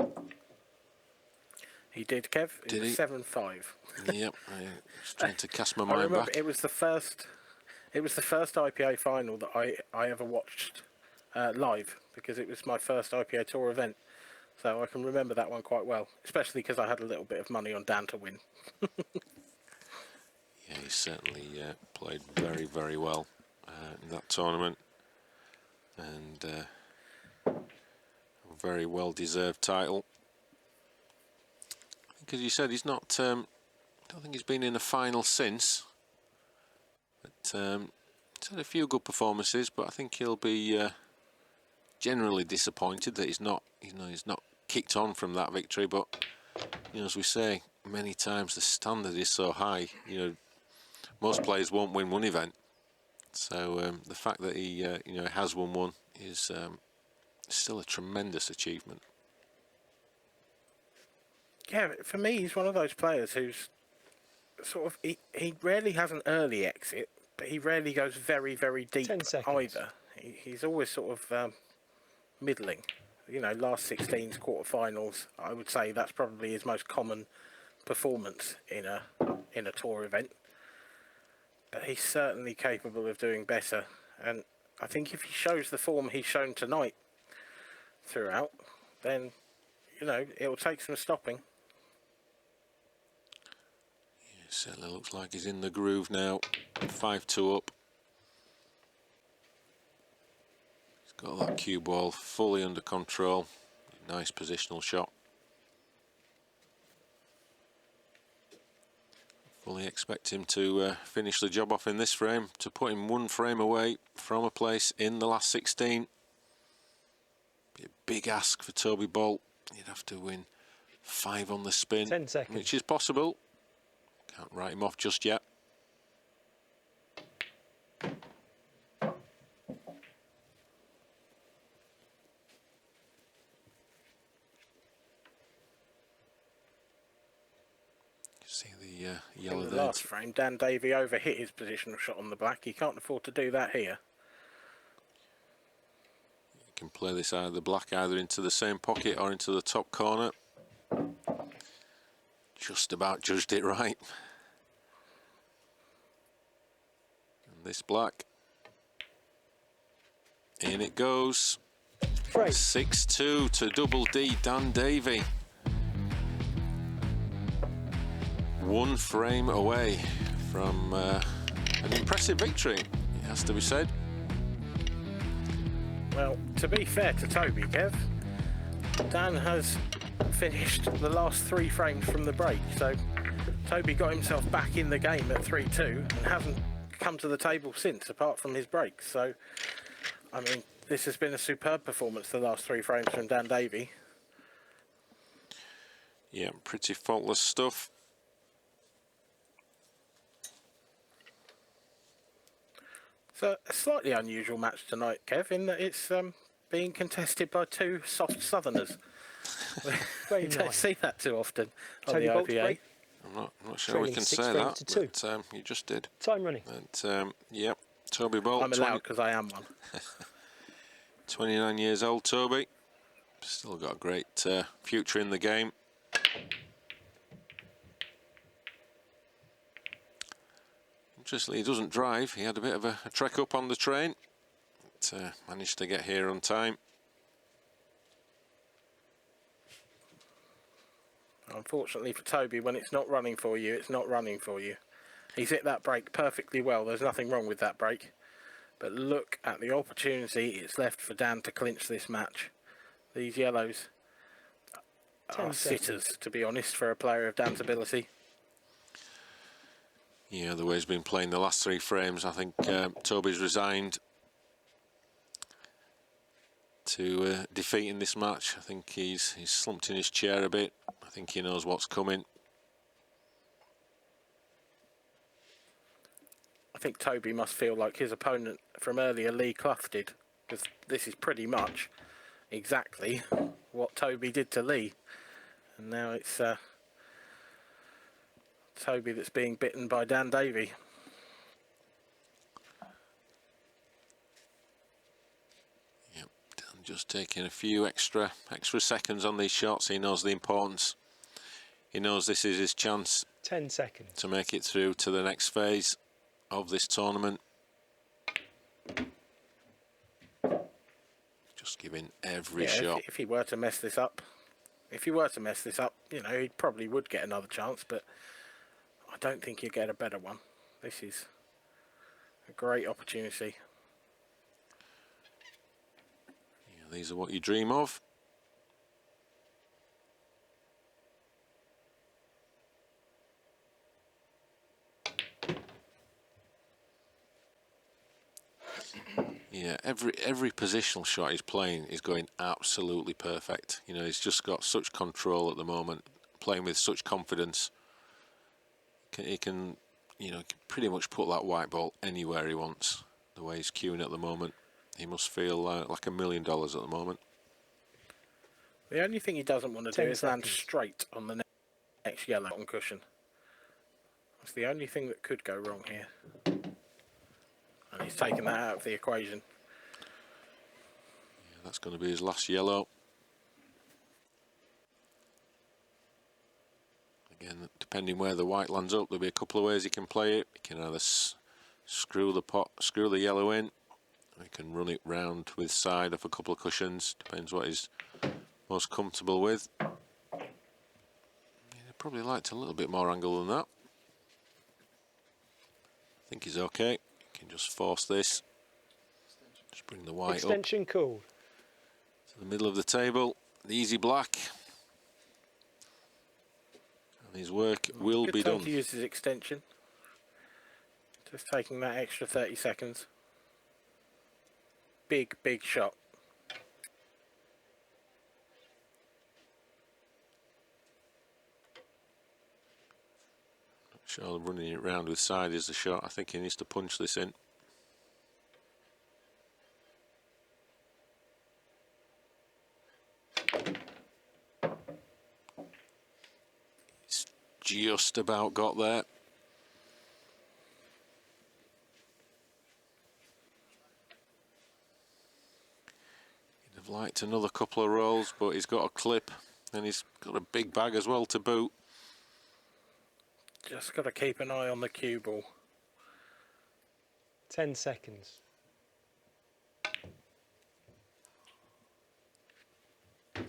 He did, Kev. Did he? 7-5. Yep. I was trying to cast my I mind remember back. it was the first IPA final that I ever watched live, because it was my first IPA Tour event. So I can remember that one quite well, especially because I had a little bit of money on Dan to win. Yeah, he certainly played very, very well in that tournament, and a very well-deserved title. Because you said he's not. I don't think he's been in a final since. But he's had a few good performances, but I think he'll be generally disappointed that he's not. He's not kicked on from that victory. But as we say many times, the standard is so high. Most players won't win one event, so the fact that he has won one is still a tremendous achievement. Yeah, for me, he's one of those players who's sort of he rarely has an early exit, but he rarely goes very, very deep 10 seconds. either. He's always sort of middling. Last 16s, quarterfinals. I would say that's probably his most common performance in a tour event. But he's certainly capable of doing better, and I think if he shows the form he's shown tonight throughout, then it'll take some stopping. It certainly looks like he's in the groove now. 5-2 up. He's got that cue ball fully under control. Nice positional shot. Fully expect him to finish the job off in this frame, to put him one frame away from a place in the last 16. Be a big ask for Toby Bolt. He'd have to win 5 on the spin, 10 seconds. which is possible. Can't write him off just yet. See the yellow In the there. last frame, Dan Davy overhit his positional shot on the black. He can't afford to do that here. You can play this out of the black either into the same pocket or into the top corner. Just about judged it right. And this black. In it goes. 6-2 to Double D, Dan Davy. One frame away from an impressive victory, it has to be said. Well, to be fair to Toby, Kev, Dan has finished the last 3 frames from the break, so Toby got himself back in the game at 3-2 and hasn't come to the table since, apart from his break. So, I mean, this has been a superb performance, the last 3 frames from Dan Davy. Yeah, pretty faultless stuff. So, a slightly unusual match tonight, Kev, in that it's being contested by 2 soft southerners. Very You don't nice. see that too often on Toby the Bolt's IPA. break. I'm not sure we Trailing can 6 say frames that, to 2. but you just did. Time running. But yep, Toby Bolt, I'm allowed because I am one. 29 years old, Toby. Still got a great future in the game. Interestingly, he doesn't drive. He had a bit of a trek up on the train, but managed to get here on time. Unfortunately for Toby, when it's not running for you, it's not running for you. He's hit that break perfectly well. There's nothing wrong with that break. But look at the opportunity it's left for Dan to clinch this match. These yellows are sitters, to be honest, for a player of Dan's ability. Yeah, the way he's been playing the last 3 frames, I think Toby's resigned to defeating this match. I think he's slumped in his chair a bit. I think he knows what's coming. I think Toby must feel like his opponent from earlier, Lee Clough, did, because this is pretty much exactly what Toby did to Lee. And now it's Toby that's being bitten by Dan Davy. Yep, Dan just taking a few extra seconds on these shots. He knows the importance. He knows this is his chance 10 seconds to make it through to the next phase of this tournament. Just giving every shot. If he were to mess this up, you know, he probably would get another chance, but I don't think he'd get a better one. This is a great opportunity. Yeah, these are what you dream of. Yeah, every positional shot he's playing is going absolutely perfect. You know, he's just got such control at the moment, playing with such confidence. He can, you know, pretty much put that white ball anywhere he wants. The way he's cueing at the moment, he must feel like $1 million at the moment. The only thing he doesn't want to do is land straight on the next yellow on cushion. That's the only thing that could go wrong here. And he's taken that out of the equation. Yeah, that's going to be his last yellow. Again, depending where the white lands up, there'll be a couple of ways he can play it. He can either screw the yellow in, or he can run it round with side of a couple of cushions. Depends what he's most comfortable with. He'd probably liked a little bit more angle than that. I think he's okay. He can just force this. Just bring the white extension up called to the middle of the table. The easy black. And his work will be done. Good time to use his extension. Just taking that extra 30 seconds. Big shot. Sure, running it round with side is the shot. I think he needs to punch this in. He's just about got there. He'd have liked another couple of rolls, but he's got a clip and he's got a big bag as well to boot. Just got to keep an eye on the cue ball. 10 seconds.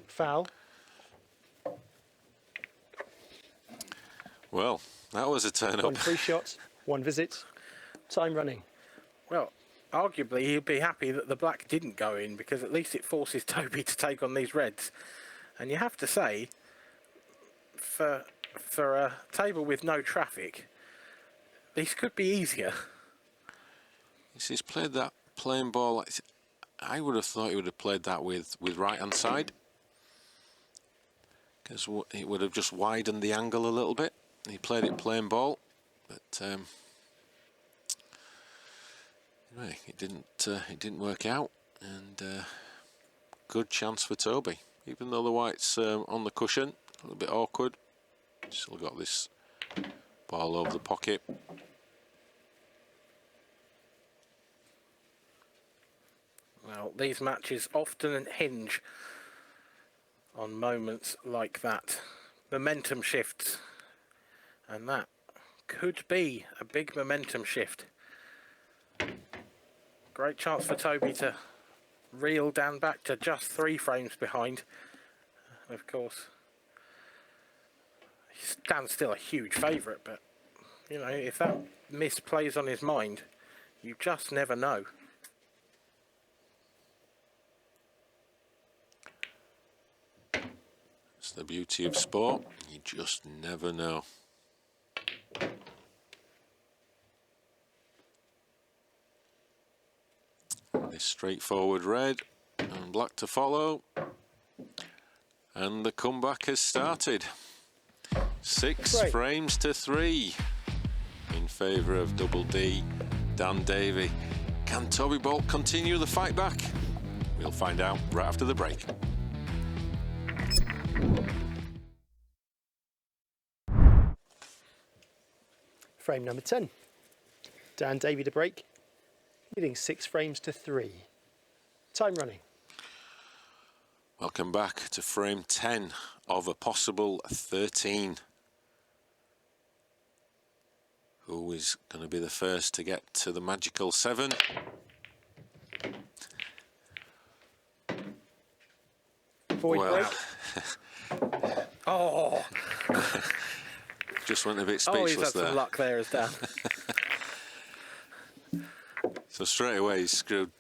Foul. Well, that was a turn up. 1 free shot, 1 visit. Time running. Well, arguably he'd be happy that the black didn't go in, because at least it forces Toby to take on these reds. And you have to say, for a table with no traffic, these could be easier. He's played that plain ball. I would have thought he would have played that with right hand side, because it would have just widened the angle a little bit. He played it plain ball, but anyway, it didn't work out. And good chance for Toby, even though the white's on the cushion, a little bit awkward. Still got this ball over the pocket. Well, these matches often hinge on moments like that. Momentum shifts. And that could be a big momentum shift. Great chance for Toby to reel Dan back to just 3 frames behind. Of course, Dan's still a huge favourite, but, you know, if that miss plays on his mind, you just never know. It's the beauty of sport. You just never know. This straightforward red and black to follow. And the comeback has started. 6 frames to 3 in favour of Double D, Dan Davy. Can Toby Bolt continue the fight back? We'll find out right after the break. Frame number 10. Dan Davy to break, leading 6 frames to 3. Time running. Welcome back to frame 10 of a possible 13. Who is going to be the first to get to the magical 7? Void break. Oh, Just went a bit oh, he's had speechless some there. luck there, as Dan. So straight away he screwed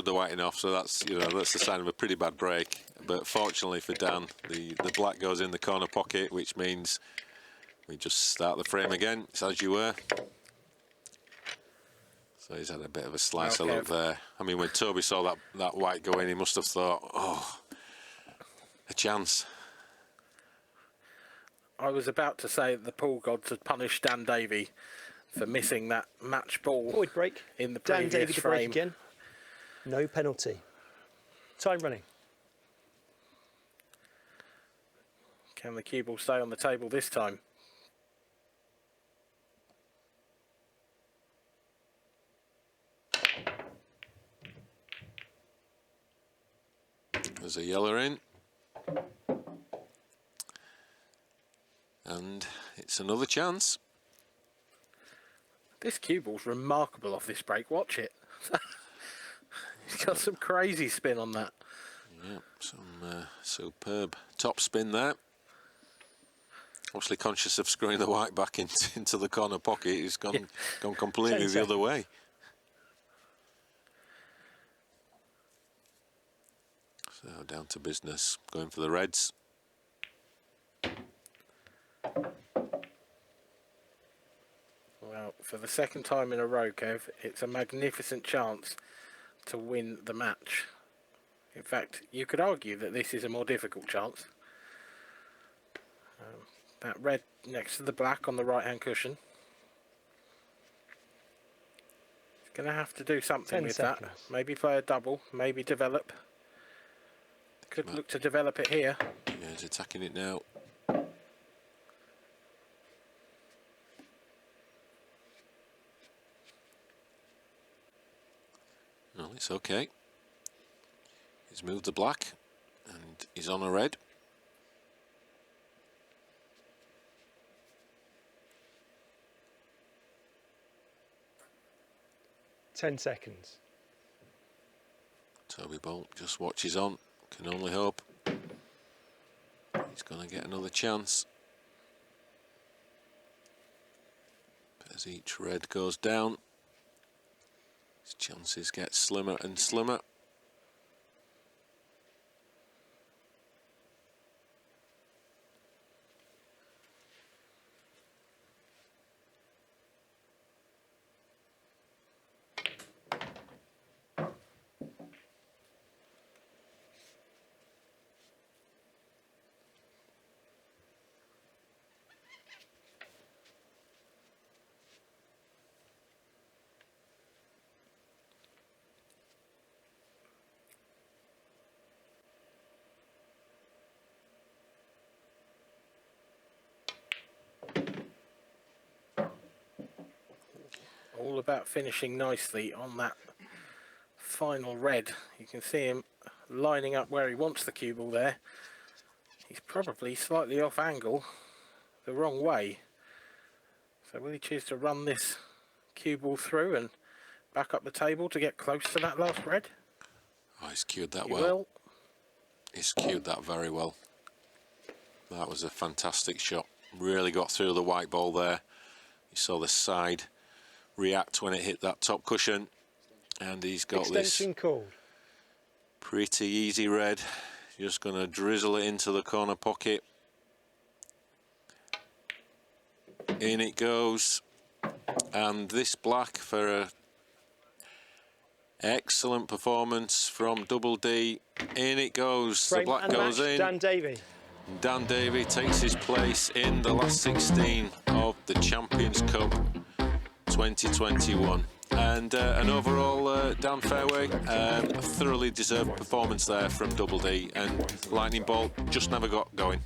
the whiting off, so that's, you know, that's the sign of a pretty bad break. But fortunately for Dan, the black goes in the corner pocket, which means we just start the frame again. It's as you were. So he's had a bit of a slice of luck there. I mean, when Toby saw that white go in, he must have thought, oh, a chance. I was about to say that the pool gods had punished Dan Davy for missing that match ball Void break. in the Dan previous Davy to break frame. again. No penalty. Time running. Can the cue ball stay on the table this time? There's a yellow in. And it's another chance. This cue ball's remarkable off this break. Watch it. He's got some crazy spin on that. Yeah, some superb top spin there. Obviously conscious of screwing the white back into the corner pocket. He's gone completely the other way. So down to business, going for the reds. Well, for the second time in a row, Kev, it's a magnificent chance to win the match. In fact, you could argue that this is a more difficult chance. That red next to the black on the right-hand cushion. He's going to have to do something 10 with seconds. that. Maybe play a double, maybe develop. Could look to develop it here. Yeah, he's attacking it now. Well, it's okay. He's moved the black and he's on a red. Ten seconds. Toby Bolt just watches on, can only hope. He's going to get another chance. But as each red goes down, his chances get slimmer and slimmer. All about finishing nicely on that final red. You can see him lining up where he wants the cue ball there. He's probably slightly off angle, the wrong way. So will he choose to run this cue ball through and back up the table to get close to that last red? Oh, he's cued that He well. will. He's cued that very well. That was a fantastic shot. Really got through the white ball there. You saw the side react when it hit that top cushion, and he's got Extension this called. pretty easy red. Just going to drizzle it into the corner pocket. In it goes, and this black for a excellent performance from Double D. In it goes. Frame the black and goes match, in. Dan Davy. Dan Davy takes his place in the last 16 of the Champions Cup 2021. And an overall, down fairway, a thoroughly deserved performance there from Double D, and lightning bolt just never got going.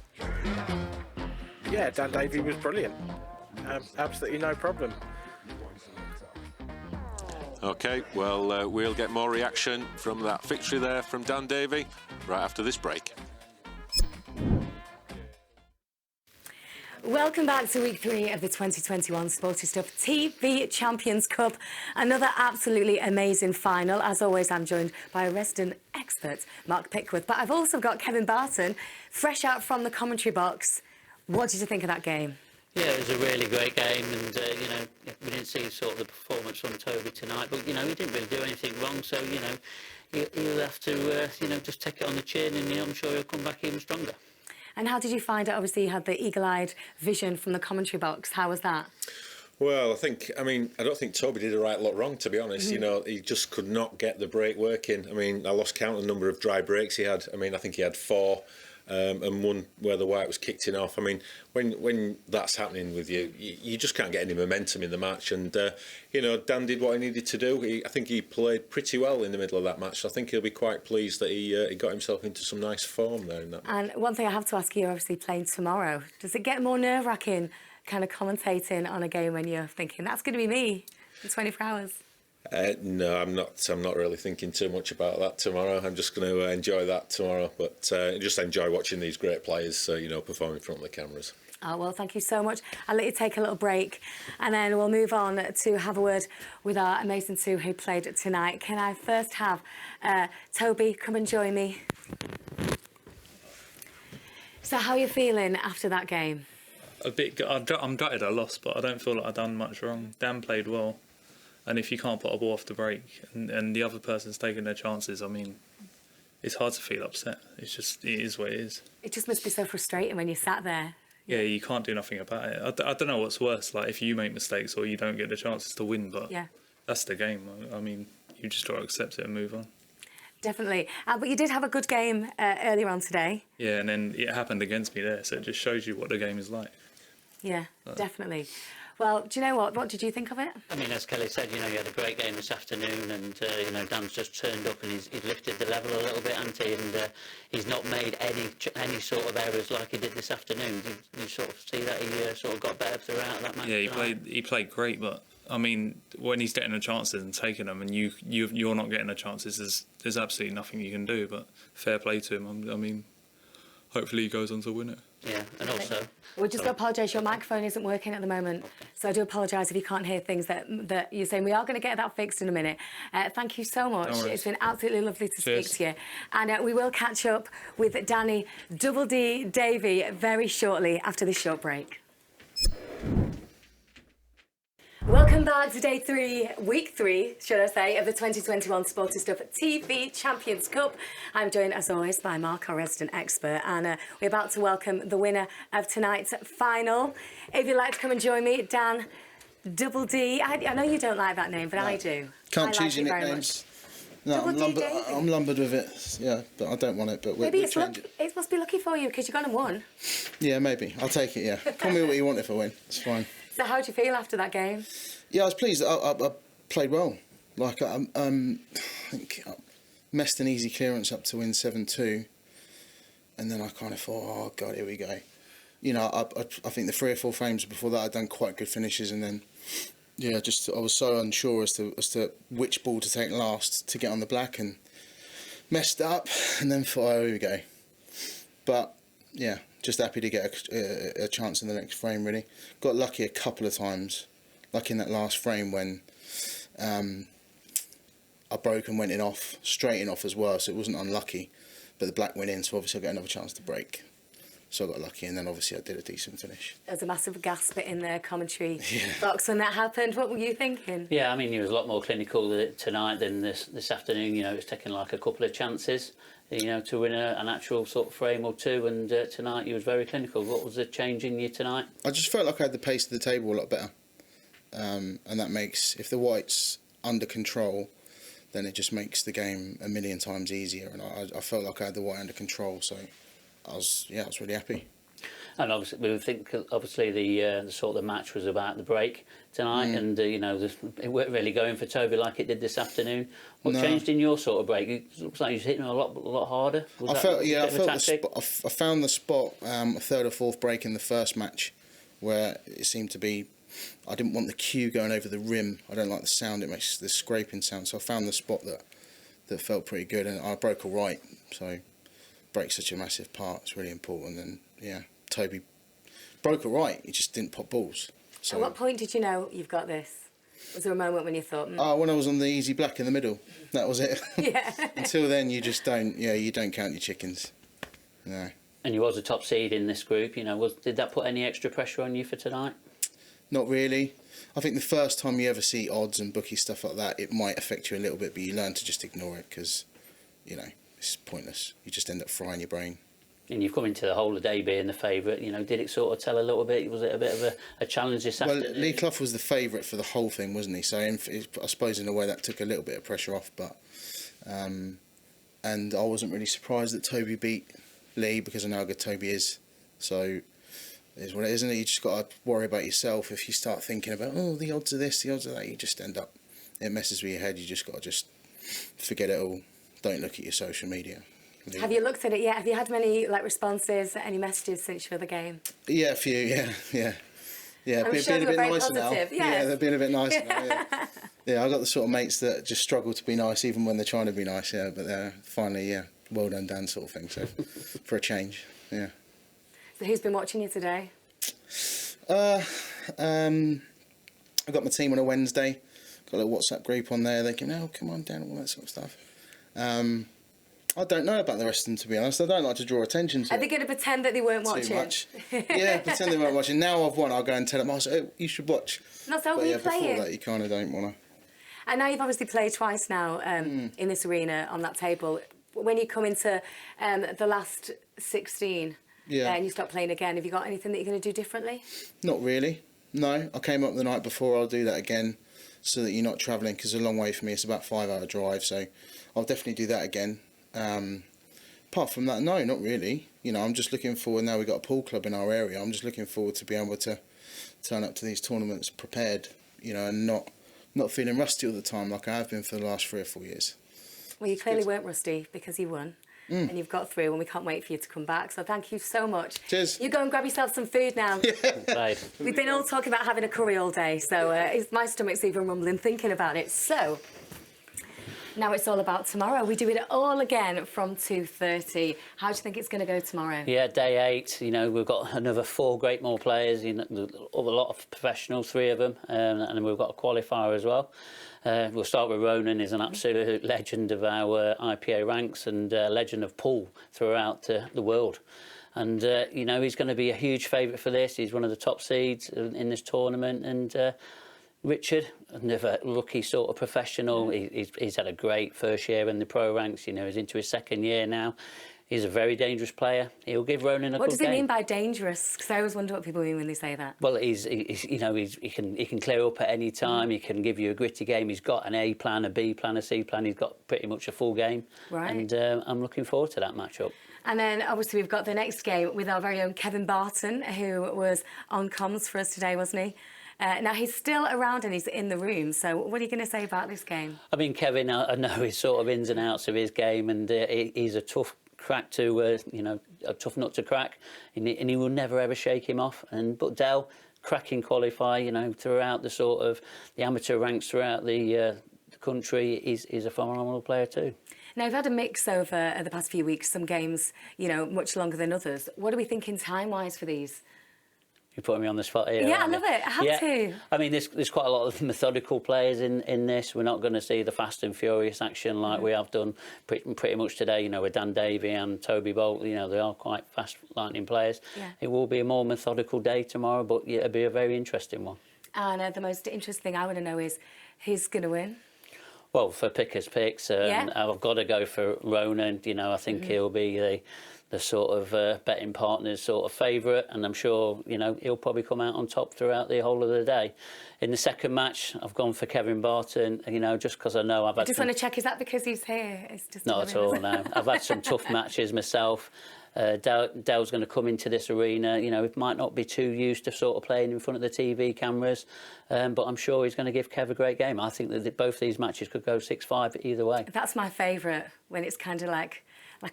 Yeah, Dan Davy was brilliant. Absolutely no problem. Okay, well, we'll get more reaction from that victory there from Dan Davy right after this break. Welcome back to week 3 of the 2021 Sporty Stuff TV Champions Cup. Another absolutely amazing final. As always, I'm joined by a resident expert, Mark Pickworth. But I've also got Kevin Barton, fresh out from the commentary box. What did you think of that game? Yeah, it was a really great game, and we didn't see sort of the performance from Toby tonight, but he didn't really do anything wrong. So he'll have to just take it on the chin, and I'm sure he'll come back even stronger. And how did you find it? Obviously, you had the eagle-eyed vision from the commentary box. How was that? Well, I don't think Toby did a right lot wrong, to be honest. He just could not get the break working. I lost count of the number of dry breaks he had. I think he had 4. And one where the white was kicked in off. When that's happening with you, you just can't get any momentum in the match. And Dan did what he needed to do. I think he played pretty well in the middle of that match. So I think he'll be quite pleased that he got himself into some nice form there in that. And one thing I have to ask you, you're obviously playing tomorrow. Does it get more nerve-wracking, kind of commentating on a game when you're thinking that's going to be me in 24 hours? No, I'm not really thinking too much about that tomorrow. I'm just going to enjoy that tomorrow, but just enjoy watching these great players, perform in front of the cameras. Oh, well, thank you so much. I'll let you take a little break, and then we'll move on to have a word with our amazing 2 who played tonight. Can I first have Toby come and join me? So how are you feeling after that game? A bit. I'm gutted I lost, but I don't feel like I've done much wrong. Dan played well. And if you can't put a ball off the break and the other person's taking their chances, it's hard to feel upset. It is what it is. It just must be so frustrating when you sat there. Yeah, you can't do nothing about it. I don't know what's worse, like if you make mistakes or you don't get the chances to win, but that's the game. You just got to accept it and move on. Definitely. But you did have a good game earlier on today. Yeah, and then it happened against me there, so it just shows you what the game is like. Yeah, definitely. Well, do you know what? What did you think of it? As Kelly said, you had a great game this afternoon, and Dan's just turned up and he's lifted the level a little bit, hasn't he? And he's not made any sort of errors like he did this afternoon. You sort of see that he sort of got better throughout that match. Yeah, he played great, but when he's getting the chances and taking them, and you're not getting the chances, there's absolutely nothing you can do. But fair play to him. Hopefully he goes on to win it. Yeah, and also... We're just going to apologise, your microphone isn't working at the moment, so I do apologise if you can't hear things that you're saying. We are going to get that fixed in a minute. Thank you so much. It's been absolutely lovely to speak to you. And we will catch up with Danny Double D Davy very shortly after this short break. Welcome back to day 3, week 3, should I say, of the 2021 Sporty Stuff TV Champions Cup. I'm joined, as always, by Mark, our resident expert, and we're about to welcome the winner of tonight's final. If you'd like to come and join me, Dan Double D. I know you don't like that name, but no, I do. Can't choose your nicknames. No, I'm lumbered with it, but I don't want it. But maybe it must be lucky for you because you've gone and won. Yeah, maybe. I'll take it, Call me what you want if I win. It's fine. So how do you feel after that game? Yeah, I was pleased. I played well. I think I messed an easy clearance up to win 7-2. And then I kind of thought, oh, God, here we go. I think the 3 or 4 frames before that I'd done quite good finishes. And then, I was so unsure as to which ball to take last to get on the black and messed up. And then thought, oh, here we go. But, just happy to get a chance in the next frame, really. Got lucky a couple of times, like in that last frame when I broke and went straight in off as well, so it wasn't unlucky. But the black went in, so obviously I got another chance to break. So I got lucky, and then obviously I did a decent finish. There was a massive gasp in the commentary box when that happened. What were you thinking? Yeah, he was a lot more clinical tonight than this afternoon. It was taking like a couple of chances, to win an actual sort of frame or 2. And tonight he was very clinical. What was the change in you tonight? I just felt like I had the pace of the table a lot better. And that makes, if the white's under control, then it just makes the game a million times easier. And I felt like I had the white under control, so I was really happy. And obviously, we think the sort of match was about the break tonight, and you know, it weren't really going for Toby like it did this afternoon. What changed in your sort of break? It looks like you was hitting a lot harder. I found the spot a third or fourth break in the first match, where it seemed to be. I didn't want the cue going over the rim. I don't like the sound; it makes this scraping sound. So I found the spot that felt pretty good, and I broke all right. So break's such a massive part; it's really important. And yeah, Toby broke all right. He just didn't pop balls. So at what point did you know you've got this? Was there a moment when you thought? When I was on the easy black in the middle, that was it. Yeah. Until then, you just don't. Yeah, you don't count your chickens. No. And you was a top seed in this group. You know, did that put any extra pressure on you for tonight? Not really. I think the first time you ever see odds and bookie stuff like that, it might affect you a little bit, but you learn to just ignore it because, you know, it's pointless. You just end up frying your brain. And you've come into the whole of the day being the favourite. You know, did it sort of tell a little bit? Was it a bit of a challenge this afternoon? Well, Lee Clough was the favourite for the whole thing, wasn't he? So I suppose in a way that took a little bit of pressure off. But and I wasn't really surprised that Toby beat Lee because I know how good Toby is. So it is what it is, isn't it? You just got to worry about yourself. If you start thinking about, the odds of this, the odds of that, you just end up, it messes with your head. You just got to forget it all. Don't look at your social media. Have you looked at it yet? Have you had many responses, any messages since your other game? Yeah, a few. Yeah. I'm sure they were very positive. Yeah, they're being a bit nicer now. Yeah, I got the sort of mates that just struggle to be nice, even when they're trying to be nice. Yeah, but they're finally, well done, Dan, sort of thing. So, for a change, yeah. So who's been watching you today? I got my team on a Wednesday. Got a little WhatsApp group on there. They can, come on, Dan, all that sort of stuff. I don't know about the rest of them, to be honest. I don't like to draw attention to it. Are they going to pretend that they weren't watching? Too much. Yeah, pretend they weren't watching. Now I've won, I'll go and tell them, you should watch. Not so when you play before it. that, you kind of don't want to. And now you've obviously played twice now in this arena on that table. When you come into the last 16 and you start playing again, have you got anything that you're going to do differently? Not really, no. I came up the night before, I'll do that again so that you're not travelling, because it's a long way for me. It's about a 5-hour drive, so I'll definitely do that again. Apart from that, no, not really. You know, I'm just looking forward, now we've got a pool club in our area, I'm just looking forward to being able to turn up to these tournaments prepared, you know, and not feeling rusty all the time like I have been for the last 3 or 4 years. Well, you clearly weren't rusty because you won. And you've got through, and we can't wait for you to come back. So thank you so much. Cheers. You go and grab yourself some food now. Right. We've been all talking about having a curry all day, so my stomach's even rumbling thinking about it. So now it's all about tomorrow. We do it all again from 2:30. How do you think it's going to go tomorrow? Yeah, day 8. You know, we've got another 4 great more players. You know, a lot of professionals, 3 of them, and we've got a qualifier as well. We'll start with Ronan. He's an absolute legend of our IPA ranks and legend of pool throughout the world. And, you know, he's going to be a huge favourite for this. He's one of the top seeds in this tournament. And Richard, another rookie sort of professional. He's had a great first year in the pro ranks. You know, he's into his 2nd year now. He's a very dangerous player. He'll give Ronan a good game. What does he mean by dangerous? Because I always wonder what people mean when they say that. Well, he can clear up at any time. He can give you a gritty game. He's got an A plan, a B plan, a C plan. He's got pretty much a full game. Right. And I'm looking forward to that matchup. And then, obviously, we've got the next game with our very own Kevin Barton, who was on comms for us today, wasn't he? Now, he's still around and he's in the room, so what are you going to say about this game? I mean, Kevin, I know his sort of ins and outs of his game, and he's a tough crack to, you know, a tough nut to crack, and he will never ever shake him off. But Dell, cracking qualifier, you know, throughout the sort of the amateur ranks throughout the country, is a phenomenal player too. Now, we've had a mix over the past few weeks, some games, you know, much longer than others. What are we thinking time-wise for these? You're putting me on the spot here. Yeah, I love it. I have to. I mean, there's quite a lot of methodical players in this. We're not going to see the fast and furious action like we have done pretty much today. You know, with Dan Davy and Toby Bolt, you know, they are quite fast lightning players. Yeah. It will be a more methodical day tomorrow, but it'll be a very interesting one. And the most interesting thing I want to know is who's going to win? Well, for pickers' picks, I've got to go for Ronan. You know, I think he'll be the sort of betting partner's sort of favourite, and I'm sure, you know, he'll probably come out on top throughout the whole of the day. In the second match, I've gone for Kevin Barton, you know, just because I know I've had... I just want to check, is that because he's here? It's just not at all, no. I've had some tough matches myself. Dell's going to come into this arena. You know, he might not be too used to sort of playing in front of the TV cameras, but I'm sure he's going to give Kev a great game. I think that both these matches could go 6-5 either way. That's my favourite, when it's kind of like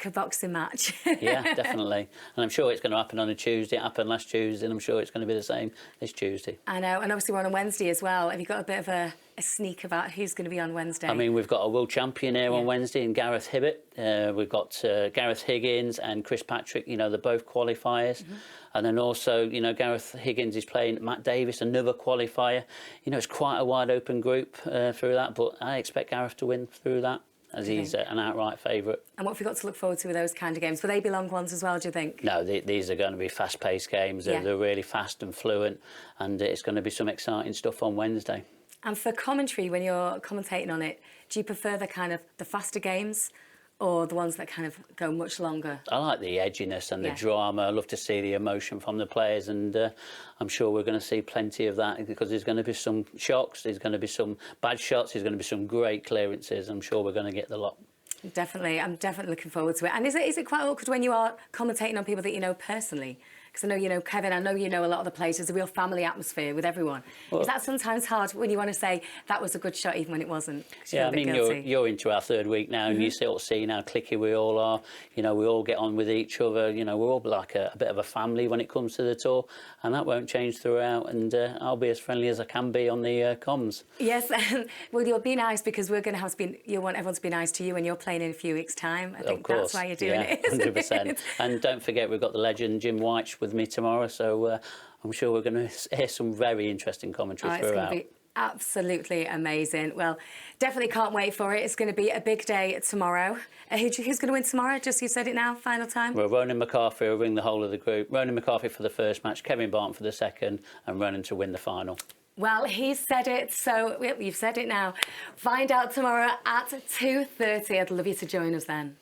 a boxing match. Yeah, definitely. And I'm sure it's going to happen on a Tuesday. It happened last Tuesday, and I'm sure it's going to be the same this Tuesday. I know, and obviously we're on Wednesday as well. Have you got a bit of a sneak about who's going to be on Wednesday? I mean, we've got a world champion here on Wednesday in Gareth Hibbett. We've got Gareth Higgins and Chris Patrick. You know, they're both qualifiers. And then also, you know, Gareth Higgins is playing Matt Davis, another qualifier. You know, it's quite a wide open group through that, but I expect Gareth to win through that, as he's an outright favourite. And what have we got to look forward to with those kind of games? Will they be long ones as well, do you think? No, these are going to be fast-paced games. They're really fast and fluent, and it's going to be some exciting stuff on Wednesday. And for commentary, when you're commentating on it, do you prefer the faster games or the ones that kind of go much longer? I like the edginess and the drama. I love to see the emotion from the players, and I'm sure we're going to see plenty of that, because there's going to be some shocks, there's going to be some bad shots, there's going to be some great clearances. I'm sure we're going to get the lot. Definitely. I'm definitely looking forward to it. And is it quite awkward when you are commentating on people that you know personally? Because I know you know Kevin, I know you know a lot of the players. There's a real family atmosphere with everyone. Well, is that sometimes hard when you want to say that was a good shot even when it wasn't? Yeah, I mean, you're into our third week now, and you sort of see how cliquey we all are. You know, we all get on with each other. You know, we're all like a bit of a family when it comes to the tour, and that won't change throughout. And I'll be as friendly as I can be on the comms. Yes, well, you'll be nice, because we're going to have to be. You want everyone to be nice to you when you're playing in a few weeks' time. I think that's why you're doing it. 100%. And don't forget, we've got the legend Jim White with me tomorrow, so I'm sure we're going to hear some very interesting commentary throughout. It's going to be absolutely amazing. Well, definitely can't wait for it. It's going to be a big day tomorrow. Who's going to win tomorrow? Just you said it now, final time? Well, Ronan McCarthy will win the whole of the group. Ronan McCarthy for the first match, Kevin Barton for the second, and Ronan to win the final. Well, he said it, so you've said it now. Find out tomorrow at 2:30. I'd love you to join us then.